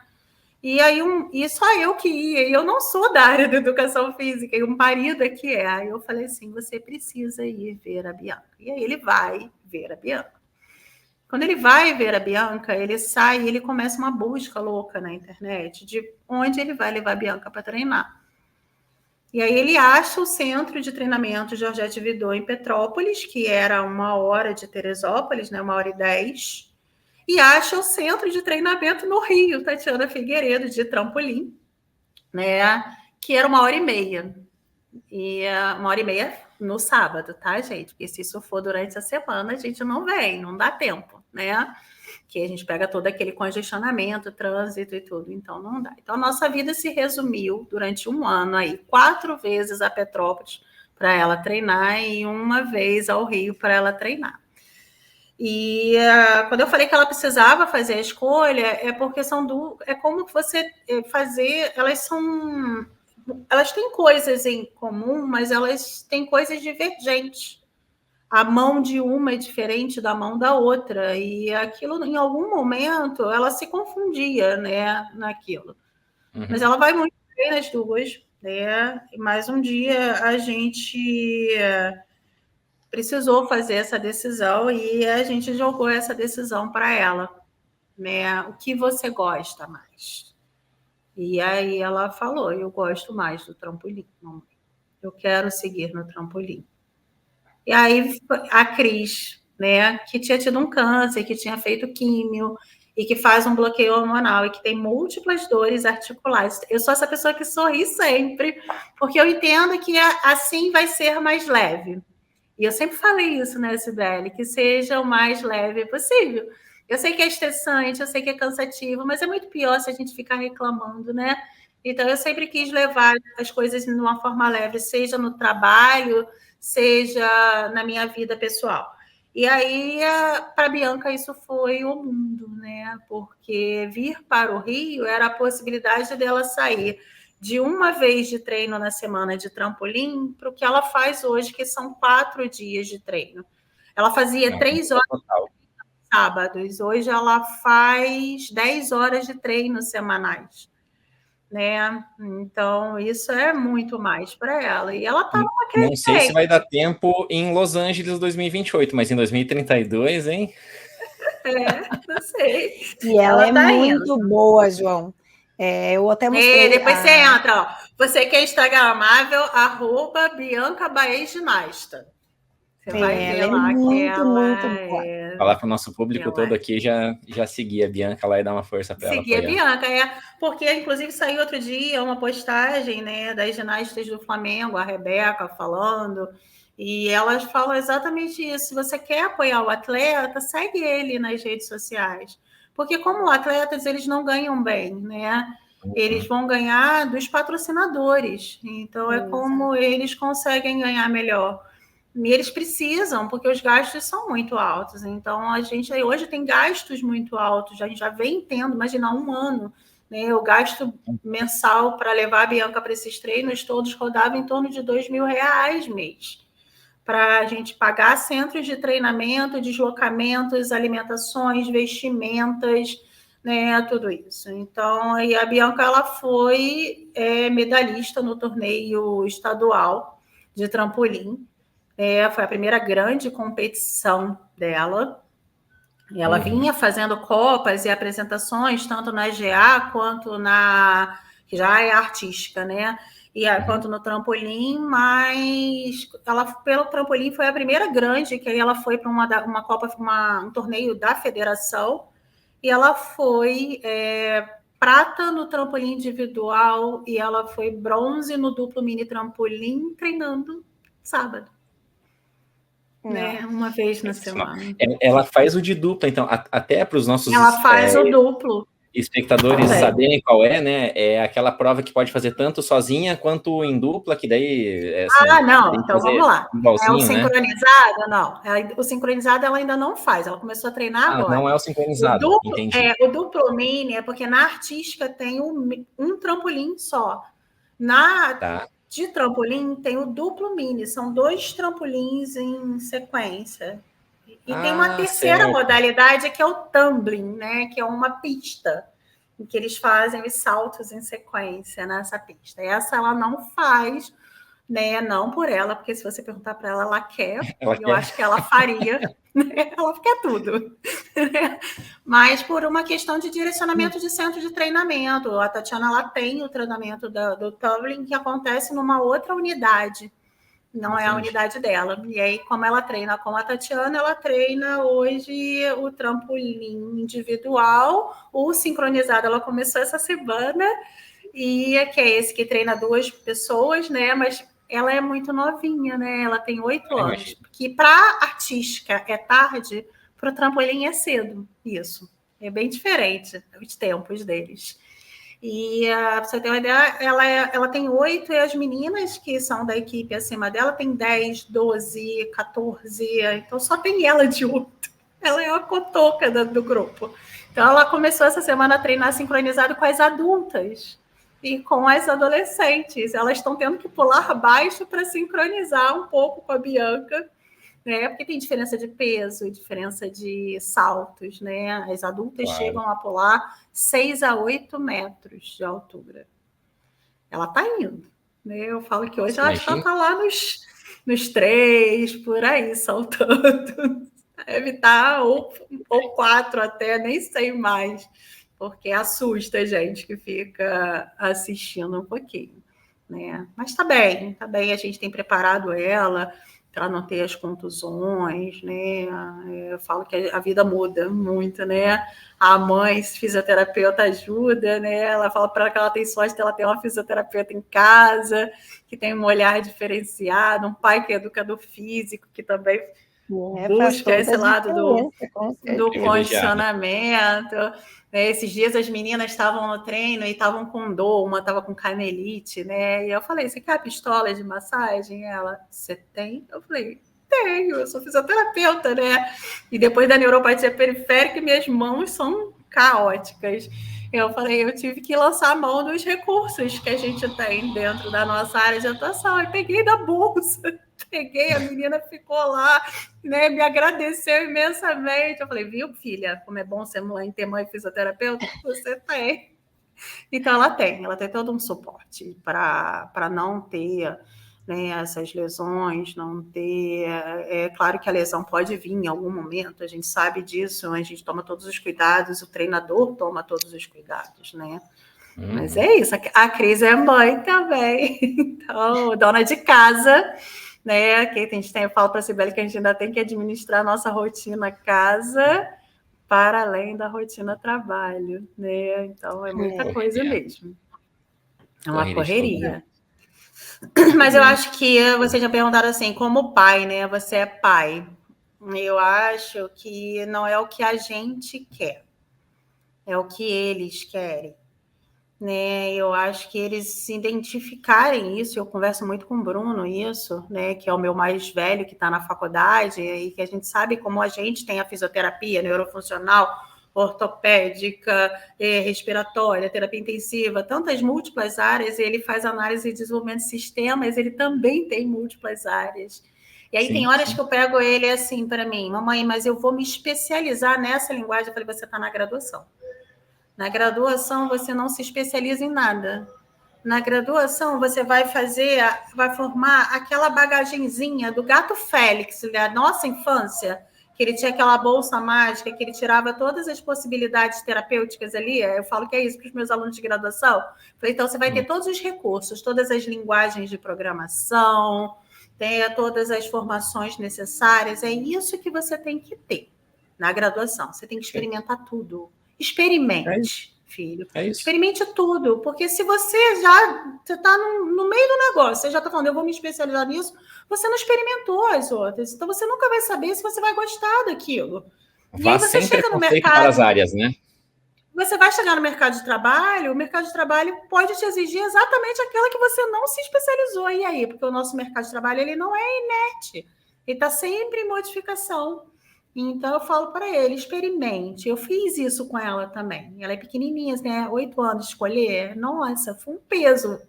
E aí e só eu que ia, e eu não sou da área da educação física, e um marido é que é. Aí eu falei assim, você precisa ir ver a Bianca. E aí ele vai ver a Bianca. Quando ele vai ver a Bianca, ele sai e ele começa uma busca louca na internet de onde ele vai levar a Bianca para treinar. E aí ele acha o centro de treinamento Georgette Vidot em Petrópolis, que era 1 hora de Teresópolis, né, 1h10, e acha o centro de treinamento no Rio, Tatiana Figueiredo, de trampolim, né, que era 1h30. E 1h30 no sábado, tá, gente? Porque se isso for durante a semana, a gente não vem, não dá tempo, né? Que a gente pega todo aquele congestionamento, trânsito e tudo, então não dá. Então, a nossa vida se resumiu durante 1 ano aí, 4 vezes a Petrópolis para ela treinar e 1 vez ao Rio para ela treinar. E quando eu falei que ela precisava fazer a escolha, é porque é como você fazer, elas têm coisas em comum, mas elas têm coisas divergentes. A mão de uma é diferente da mão da outra, e aquilo, em algum momento, ela se confundia, né, naquilo. Uhum. Mas ela vai muito bem nas duas, né? Mas um dia a gente precisou fazer essa decisão e a gente jogou essa decisão para ela, né? O que você gosta mais? E aí ela falou, eu gosto mais do trampolim, mamãe. Eu quero seguir no trampolim. E aí a Cris, né, que tinha tido um câncer, que tinha feito químio e que faz um bloqueio hormonal e que tem múltiplas dores articulares. Eu sou essa pessoa que sorri sempre, porque eu entendo que assim vai ser mais leve. E eu sempre falei isso, né, Sibeli, que seja o mais leve possível. Eu sei que é estressante, eu sei que é cansativo, mas é muito pior se a gente ficar reclamando, né? Então, eu sempre quis levar as coisas de uma forma leve, seja no trabalho, seja na minha vida pessoal. E aí, para a Bianca, isso foi o mundo, né? Porque vir para o Rio era a possibilidade dela sair de 1 vez de treino na semana de trampolim para o que ela faz hoje, que são 4 dias de treino. Ela fazia 3 horas de treino sábados, hoje ela faz 10 horas de treino semanais, né? Então, isso é muito mais para ela. E ela está numa crescente. Não sei se vai dar tempo em Los Angeles 2028, mas em 2032, hein? Não sei. E ela é tá muito boa, João. Eu até mostrei... depois você entra, ó. Você que é instagramável, @Bianca Baez Ginasta. Você vai ver ela lá é muito boa. Falar para o nosso público todo aqui, já seguir a Bianca lá e dar uma força para ela. Seguir a Bianca, porque inclusive saiu outro dia uma postagem, né, das ginastas do Flamengo, a Rebeca falando, e elas falam exatamente isso. Se você quer apoiar o atleta, segue ele nas redes sociais. Porque como atletas, eles não ganham bem, né? Eles vão ganhar dos patrocinadores. Então, é como eles conseguem ganhar melhor. E eles precisam, porque os gastos são muito altos. Então, a gente hoje tem gastos muito altos. A gente já vem tendo, imagina, 1 ano. Né? O gasto mensal para levar a Bianca para esses treinos todos rodava em torno de R$2.000 mês. Para a gente pagar centros de treinamento, deslocamentos, alimentações, vestimentas, né, tudo isso. Então, e a Bianca ela foi medalhista no torneio estadual de trampolim. Foi a primeira grande competição dela. E ela vinha fazendo copas e apresentações, tanto na GA quanto na... que já é artística, né? Quanto no trampolim, mas ela, pelo trampolim, foi a primeira grande, que aí ela foi para uma Copa, um torneio da federação, e ela foi prata no trampolim individual e ela foi bronze no duplo mini trampolim treinando sábado. Né? Uma vez na semana. Ela faz o de dupla, então, até para os nossos ela faz o duplo. Espectadores saberem qual é, né? É aquela prova que pode fazer tanto sozinha quanto em dupla, que daí... assim, não, então vamos lá. É o sincronizado? Né? Não. O sincronizado ela ainda não faz, ela começou a treinar agora. Não é o sincronizado, entendi. O duplo mini é porque na artística tem um trampolim só. De trampolim tem o duplo mini, são 2 trampolins em sequência. E tem uma terceira modalidade que é o tumbling, né? Que é uma pista em que eles fazem os saltos em sequência nessa pista. Essa ela não faz, né? Não por ela, porque se você perguntar para ela, ela quer. Eu acho que ela faria. Né? Ela quer tudo. Mas por uma questão de direcionamento de centro de treinamento. A Tatiana ela tem o treinamento do tumbling que acontece numa outra unidade. Não é a unidade dela. E aí, como ela treina com a Tatiana, ela treina hoje o trampolim individual, o sincronizado. Ela começou essa semana, e que é esse que treina 2 pessoas, né? Mas ela é muito novinha, né? Ela tem 8 anos. Que para artística é tarde, para o trampolim é cedo. Isso. É bem diferente os tempos deles. E, para você ter uma ideia, ela tem 8 e as meninas que são da equipe acima dela tem 10, 12, 14. Então, só tem ela de 8. Ela é a cotoca do grupo. Então, ela começou essa semana a treinar sincronizado com as adultas e com as adolescentes. Elas estão tendo que pular baixo para sincronizar um pouco com a Bianca, né? Porque tem diferença de peso, diferença de saltos, né? As adultas chegam a pular 6 a 8 metros de altura. Ela está indo, né? Eu falo que hoje ela já está lá nos 3, por aí, saltando. Deve estar ou 4 até, nem sei mais, porque assusta a gente que fica assistindo um pouquinho, né? Mas está bem, a gente tem preparado ela para não ter as contusões, né? Eu falo que a vida muda muito, né? A mãe, fisioterapeuta, ajuda, né? Ela fala para ela que ela tem sorte de ela ter uma fisioterapeuta em casa, que tem um olhar diferenciado, um pai que é educador físico, que também busca esse lado do condicionamento. Esses dias as meninas estavam no treino e estavam com dor, uma estava com canelite, né? E eu falei, você quer a pistola de massagem? Ela, você tem? Eu falei, tenho, eu sou fisioterapeuta, né? E depois da neuropatia periférica, minhas mãos são caóticas. Eu falei, eu tive que lançar a mão dos recursos que a gente tem dentro da nossa área de atuação. Eu peguei da bolsa, a menina ficou lá, né, me agradeceu imensamente. Eu falei, viu, filha, como é bom ser mãe, ter mãe fisioterapeuta? Você tem. Então, ela tem todo um suporte para não ter, né, essas lesões, não ter... É claro que a lesão pode vir em algum momento, a gente sabe disso, a gente toma todos os cuidados, o treinador toma todos os cuidados, né? Mas é isso, a Cris é mãe também, então, dona de casa, né? Que a gente eu falo para a Sibeli que a gente ainda tem que administrar a nossa rotina casa para além da rotina trabalho, né? Então, é muita coisa mesmo. É uma correria. Mas eu acho que você já perguntaram assim, como pai, né? Você é pai. Eu acho que não é o que a gente quer, é o que eles querem, né? Eu acho que eles se identificarem isso. Eu converso muito com o Bruno isso, né? Que é o meu mais velho, que está na faculdade, e que a gente sabe como a gente tem a fisioterapia neurofuncional, ortopédica, respiratória, terapia intensiva, tantas múltiplas áreas, e ele faz análise e desenvolvimento de sistemas, ele também tem múltiplas áreas. E aí tem horas que eu pego ele assim para mim, mamãe, mas eu vou me especializar nessa linguagem. Eu falei, você está na graduação. Na graduação, você não se especializa em nada. Na graduação, você vai formar aquela bagagenzinha do gato Félix, da nossa infância, que ele tinha aquela bolsa mágica, que ele tirava todas as possibilidades terapêuticas ali. Eu falo que é isso para os meus alunos de graduação. Falei, então, você vai ter todos os recursos, todas as linguagens de programação, todas as formações necessárias. É isso que você tem que ter na graduação. Você tem que experimentar tudo. Experimente, filho. É isso. Experimente tudo, porque se você está no meio do negócio, você já está falando, eu vou me especializar nisso, você não experimentou as outras, então você nunca vai saber se você vai gostar daquilo. E aí você chega no mercado para as áreas, né? Você vai chegar no mercado de trabalho, o mercado de trabalho pode te exigir exatamente aquela que você não se especializou. E aí? Porque o nosso mercado de trabalho ele não é inerte, ele está sempre em modificação. Então, eu falo para ele, experimente. Eu fiz isso com ela também. Ela é pequenininha, né? 8 anos, escolher. Nossa, foi um peso.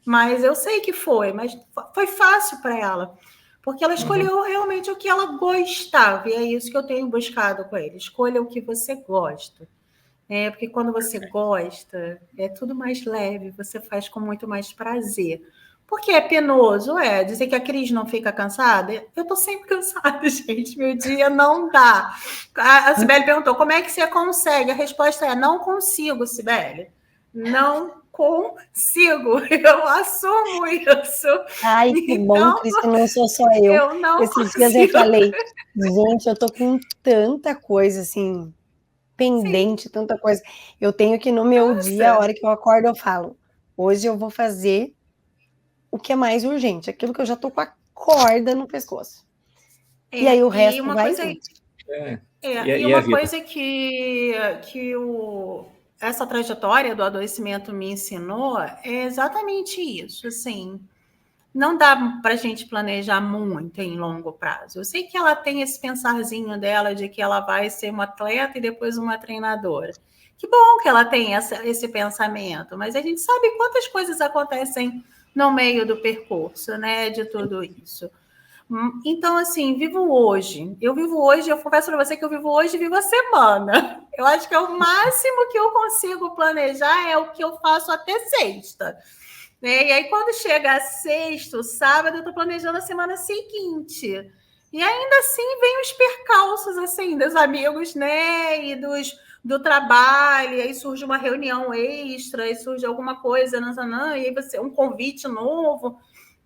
Mas eu sei que foi, mas foi fácil para ela. Porque ela escolheu realmente o que ela gostava. E é isso que eu tenho buscado com ele. Escolha o que você gosta. Porque quando você gosta, é tudo mais leve, você faz com muito mais prazer. Porque é penoso, dizer que a Cris não fica cansada? Eu estou sempre cansada, gente, meu dia não dá. A Cibele perguntou, como é que você consegue? A resposta é, não consigo, Cibele. Não consigo, eu assumo isso. Ai, que então, bom, Cris, que não sou só eu. Esses dias eu falei, gente, eu tô com tanta coisa, assim, pendente, Sim. Tanta coisa. Eu tenho que no meu dia, a hora que eu acordo, eu falo, hoje eu vou fazer o que é mais urgente, aquilo que eu já tô com a corda no pescoço. E aí o resto vai junto. E uma coisa que essa trajetória do adoecimento me ensinou é exatamente isso, assim, não dá para a gente planejar muito em longo prazo. Eu sei que ela tem esse pensarzinho dela de que ela vai ser uma atleta e depois uma treinadora. Que bom que ela tem esse pensamento, mas a gente sabe quantas coisas acontecem no meio do percurso, né, de tudo isso. Então, assim, vivo hoje. Eu confesso para você que eu vivo hoje e vivo a semana. Eu acho que é o máximo que eu consigo planejar é o que eu faço até sexta. E aí, quando chega a sexta, sábado, eu estou planejando a semana seguinte. E ainda assim, vem os percalços, assim, dos amigos, né? E do trabalho, e aí surge uma reunião extra, e surge alguma coisa, e aí um convite novo.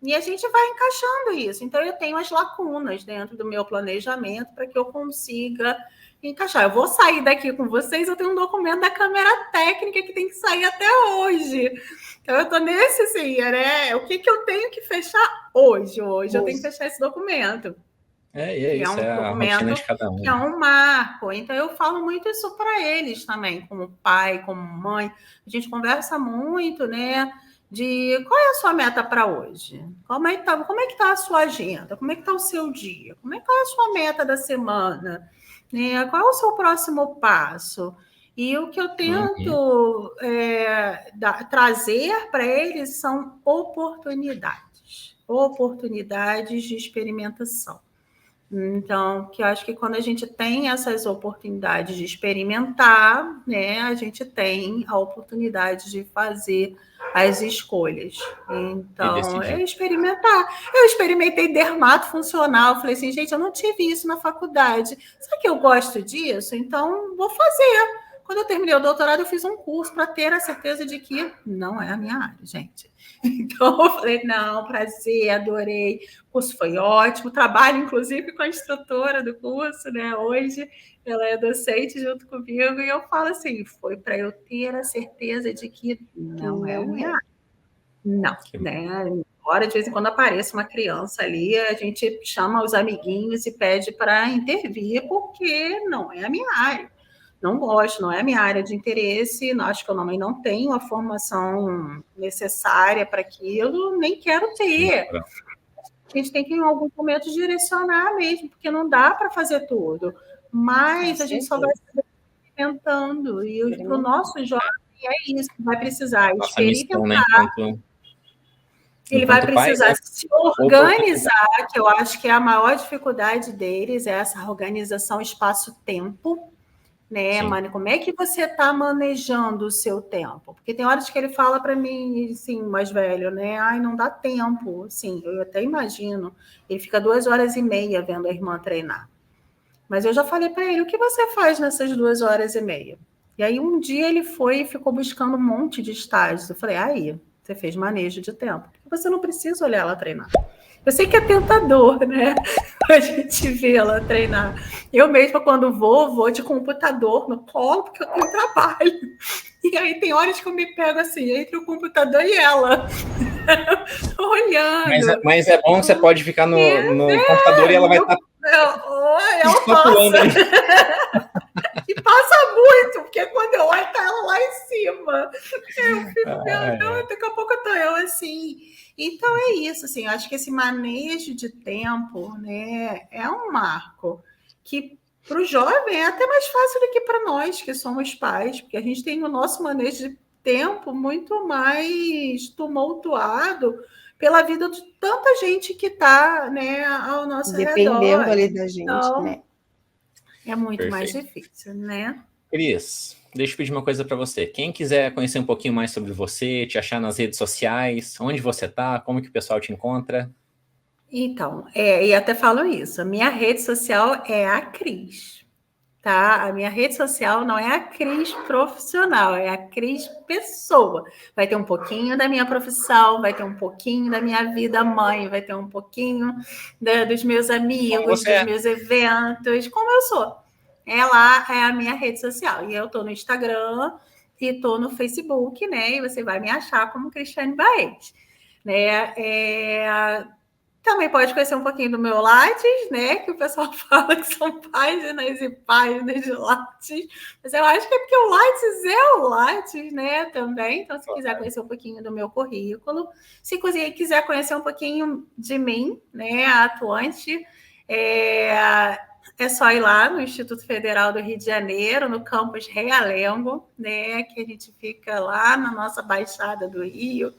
E a gente vai encaixando isso. Então, eu tenho as lacunas dentro do meu planejamento para que eu consiga encaixar. Eu vou sair daqui com vocês, eu tenho um documento da Câmara Técnica que tem que sair até hoje. Então, eu estou nesse, assim, né? O que eu tenho que fechar hoje? Hoje eu tenho que fechar esse documento. Isso, é a rotina de cada um. Que é um marco. Então, eu falo muito isso para eles também, como pai, como mãe. A gente conversa muito, né? De qual é a sua meta para hoje? Como é que tá a sua agenda? Como é que está o seu dia? Como é que é a sua meta da semana? Né? Qual é o seu próximo passo? E o que eu tento trazer para eles são oportunidades de experimentação. Então, que eu acho que quando a gente tem essas oportunidades de experimentar, né, a gente tem a oportunidade de fazer as escolhas. Então, é experimentar. Eu experimentei dermato funcional, falei assim, gente, eu não tive isso na faculdade. Será que eu gosto disso? Então, vou fazer. Quando eu terminei o doutorado, eu fiz um curso para ter a certeza de que não é a minha área, gente. Então, eu falei, não, prazer, adorei. O curso foi ótimo. Trabalho, inclusive, com a instrutora do curso, né? Hoje, ela é docente junto comigo. E eu falo assim, foi para eu ter a certeza de que não é a minha área. Não, né? Embora, de vez em quando, apareça uma criança ali, a gente chama os amiguinhos e pede para intervir, porque não é a minha área. Não gosto, não é a minha área de interesse, acho que eu não tenho a formação necessária para aquilo, nem quero ter. A gente tem que, em algum momento, direcionar mesmo, porque não dá para fazer tudo. Mas a gente só vai se experimentando. E para o nosso jovem é isso, vai precisar experimentar. Missão, né? Ele vai precisar se organizar, que eu acho que é a maior dificuldade deles, é essa organização espaço-tempo. Né, Mani, como é que você está manejando o seu tempo? Porque tem horas que ele fala para mim, assim, mais velho, né? Ai, não dá tempo. Sim, eu até imagino. Ele fica 2h30 vendo a irmã treinar. Mas eu já falei para ele, o que você faz nessas 2h30? E aí um dia ele foi e ficou buscando um monte de estágios. Eu falei, aí, você fez manejo de tempo. você não precisa olhar ela treinar. Eu sei que é tentador, né? A gente vê ela treinar. Eu mesma, quando vou de computador no colo, porque eu tenho trabalho. E aí tem horas que eu me pego assim, entre o computador e ela, olhando. Mas é bom, você pode ficar no computador e ela vai estar ela passa. E passa muito, porque quando eu olho, tá ela lá em cima. Eu fico vendo, daqui a pouco eu tô eu assim. Então é isso, assim, eu acho que esse manejo de tempo, né, é um marco que para o jovem é até mais fácil do que para nós, que somos pais, porque a gente tem o nosso manejo de tempo muito mais tumultuado pela vida de tanta gente que está, né, ao nosso Dependendo redor. ali da gente, então, né? É muito Perfeito. mais difícil, né? Cris, deixa eu pedir uma coisa para você. Quem quiser conhecer um pouquinho mais sobre você, te achar nas redes sociais, onde você está, como que o pessoal te encontra? Então, e até falo isso, a minha rede social é a Cris, tá? A minha rede social não é a Cris profissional, é a Cris pessoa. Vai ter um pouquinho da minha profissão, vai ter um pouquinho da minha vida mãe, vai ter um pouquinho dos meus amigos, dos meus eventos, como eu sou. Lá é a minha rede social. E eu tô no Instagram e tô no Facebook, né? E você vai me achar como Cristiane Baez, né? Também pode conhecer um pouquinho do meu Lattes, né? Que o pessoal fala que são páginas e páginas de Lattes. Mas eu acho que é porque o Lattes é o Lattes, né? Também. Então, se quiser conhecer um pouquinho do meu currículo, se quiser conhecer um pouquinho de mim, né? A atuante, é só ir lá no Instituto Federal do Rio de Janeiro, no campus Realengo, né? Que a gente fica lá na nossa Baixada do Rio.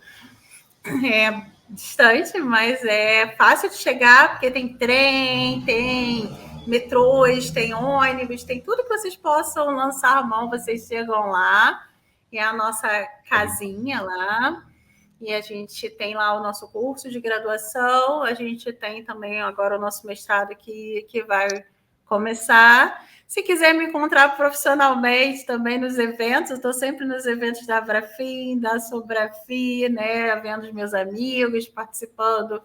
É distante, mas é fácil de chegar, porque tem trem, tem metrôs, tem ônibus, tem tudo que vocês possam lançar a mão, vocês chegam lá. É a nossa casinha lá. E a gente tem lá o nosso curso de graduação, a gente tem também agora o nosso mestrado que vai começar. Se quiser me encontrar profissionalmente também nos eventos, eu estou sempre nos eventos da Abrafim, da Sobrafi, né, vendo os meus amigos, participando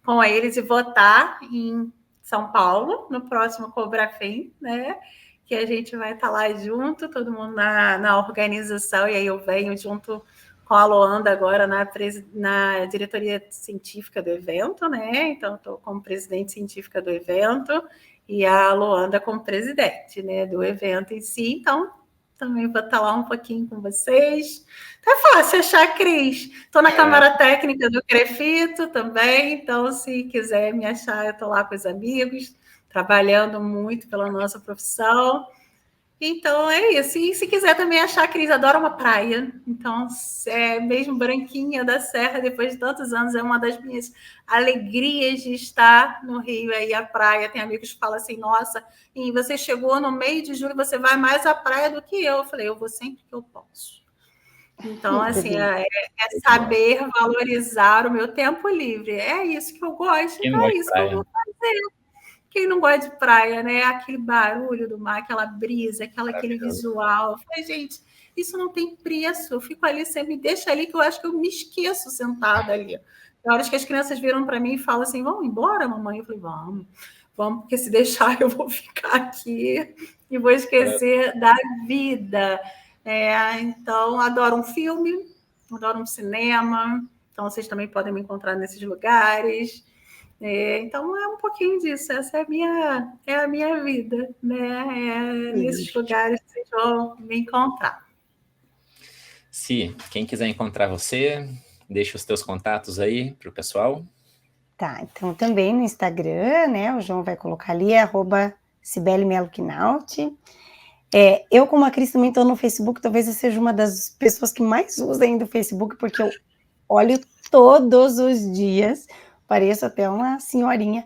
com eles, e vou estar em São Paulo, no próximo Cobrafim, né, que a gente vai estar lá junto, todo mundo na organização, e aí eu venho junto com a Loanda agora na diretoria científica do evento, né, então estou como presidente científica do evento, e a Loanda como presidente, né, do evento em si. Então, também vou estar lá um pouquinho com vocês. Tá fácil achar a Cris. Estou na Câmara Técnica do Crefito também, então, se quiser me achar, eu estou lá com os amigos, trabalhando muito pela nossa profissão. Então, é isso. E se quiser também achar, a Cris adora uma praia. Então, mesmo branquinha da Serra, depois de tantos anos, é uma das minhas alegrias de estar no Rio. Aí a praia, tem amigos que falam assim, nossa, e você chegou no meio de julho, você vai mais à praia do que eu. Eu falei, eu vou sempre que eu posso. Então, assim, é saber valorizar o meu tempo livre. É isso que eu gosto, então é isso que eu vou fazer. Quem não gosta de praia, né? Aquele barulho do mar, aquela brisa, aquele visual. Eu falei, gente, isso não tem preço. Eu fico ali, você me deixa ali, que eu acho que eu me esqueço sentada ali. Na hora que as crianças viram para mim e falam assim, vamos embora, mamãe? Eu falei, vamos, porque se deixar eu vou ficar aqui e vou esquecer da vida. Então, adoro um filme, adoro um cinema. Então, vocês também podem me encontrar nesses lugares. Então é um pouquinho disso, essa é a minha vida, né? Nesses lugares que vocês vão me encontrar. Si, quem quiser encontrar você, deixa os teus contatos aí para o pessoal. Tá, então também no Instagram, né? O João vai colocar ali, @CibeleMeloQuinaut. Eu, como a Cris, também estou no Facebook, talvez eu seja uma das pessoas que mais usa ainda o Facebook, porque eu olho todos os dias. Pareço até uma senhorinha,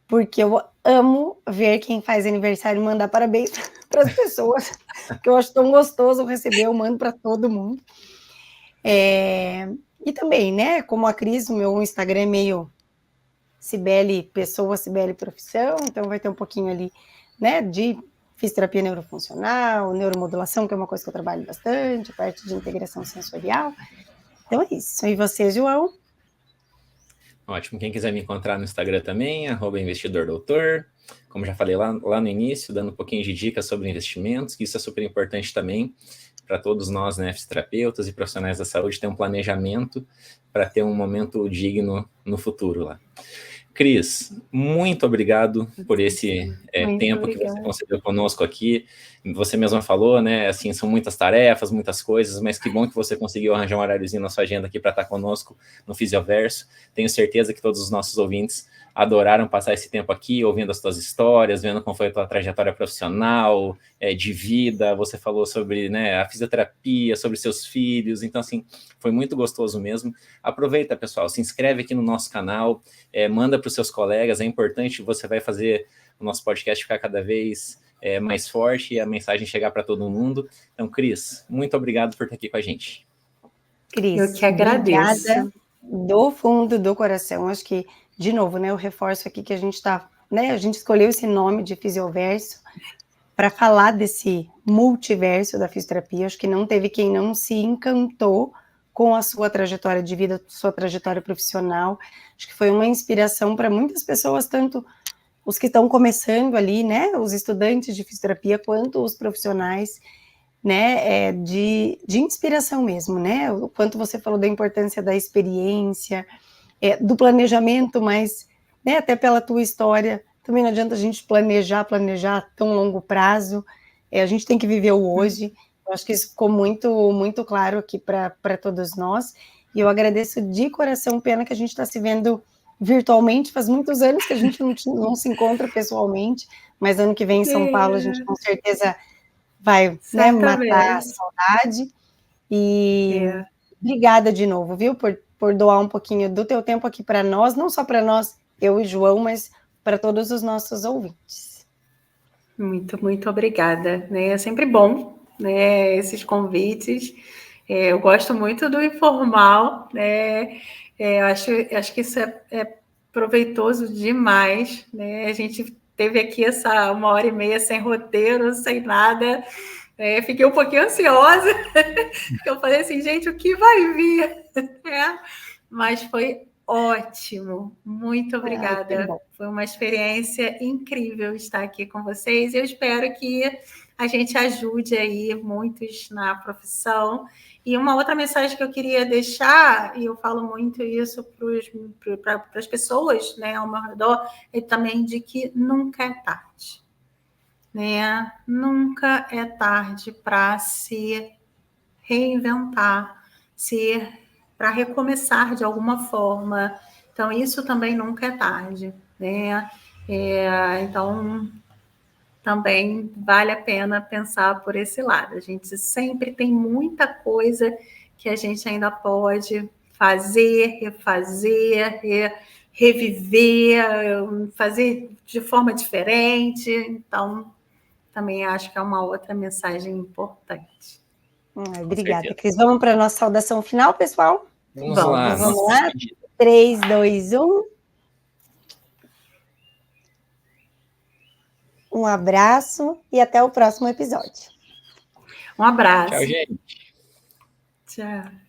porque eu amo ver quem faz aniversário e mandar parabéns para as pessoas, que eu acho tão gostoso receber, eu mando para todo mundo. E também, né, como a Cris, o meu Instagram é meio Cibele Pessoa, Cibele Profissão, então vai ter um pouquinho ali, né, de fisioterapia neurofuncional, neuromodulação, que é uma coisa que eu trabalho bastante, parte de integração sensorial. Então é isso. E você, João? Ótimo. Quem quiser me encontrar no Instagram também, @investidordoutor. Como já falei lá no início, dando um pouquinho de dicas sobre investimentos, que isso é super importante também para todos nós, né, fisioterapeutas e profissionais da saúde, ter um planejamento para ter um momento digno no futuro lá. Cris, muito obrigado por esse tempo que você concedeu conosco aqui. Você mesma falou, né? Assim, são muitas tarefas, muitas coisas, mas que bom que você conseguiu arranjar um horáriozinho na sua agenda aqui para estar conosco no Fisioverso. Tenho certeza que todos os nossos ouvintes adoraram passar esse tempo aqui, ouvindo as tuas histórias, vendo como foi a tua trajetória profissional, de vida. Você falou sobre, né, a fisioterapia, sobre seus filhos. Então, assim, foi muito gostoso mesmo. Aproveita, pessoal, se inscreve aqui no nosso canal, manda para os seus colegas. É importante, você vai fazer o nosso podcast ficar cada vez mais forte e a mensagem chegar para todo mundo. Então, Cris, muito obrigado por estar aqui com a gente. Cris, eu que agradeço. Obrigada do fundo do coração. Acho que, de novo, né, eu reforço aqui que a gente está, né, a gente escolheu esse nome de Fisioverso para falar desse multiverso da fisioterapia. Acho que não teve quem não se encantou com a sua trajetória de vida, sua trajetória profissional. Acho que foi uma inspiração para muitas pessoas, tanto os que estão começando ali, né, os estudantes de fisioterapia, quanto os profissionais, né, de inspiração mesmo, né, o quanto você falou da importância da experiência, do planejamento, mas, né, até pela tua história, também não adianta a gente planejar a tão longo prazo, a gente tem que viver o hoje. Eu acho que isso ficou muito, muito claro aqui para todos nós, e eu agradeço de coração. Pena que a gente está se vendo virtualmente, faz muitos anos que a gente não se encontra pessoalmente, mas ano que vem em São Paulo a gente com certeza vai, né, matar a saudade. E obrigada de novo, viu, por doar um pouquinho do teu tempo aqui para nós, não só para nós, eu e João, mas para todos os nossos ouvintes. Muito, muito obrigada. Né? É sempre bom, né, esses convites. Eu gosto muito do informal, né? Acho que isso é proveitoso demais, né? A gente teve aqui essa 1h30 sem roteiro, sem nada. Fiquei um pouquinho ansiosa, porque eu falei assim, gente, o que vai vir? Mas foi ótimo, muito obrigada. Foi uma experiência incrível estar aqui com vocês. Eu espero que a gente ajude aí muitos na profissão. E uma outra mensagem que eu queria deixar, e eu falo muito isso para as pessoas, né, ao meu redor, é também de que nunca é tarde. Né? Nunca é tarde para se reinventar, para recomeçar de alguma forma. Então, isso também nunca é tarde, né? Então, também vale a pena pensar por esse lado. A gente sempre tem muita coisa que a gente ainda pode fazer, refazer, reviver, fazer de forma diferente. Então, também acho que é uma outra mensagem importante. Obrigada, Cris. Vamos para a nossa saudação final, pessoal? Vamos lá. Vamos lá. 3, 2, 1. Um abraço e até o próximo episódio. Um abraço. Tchau, gente. Tchau.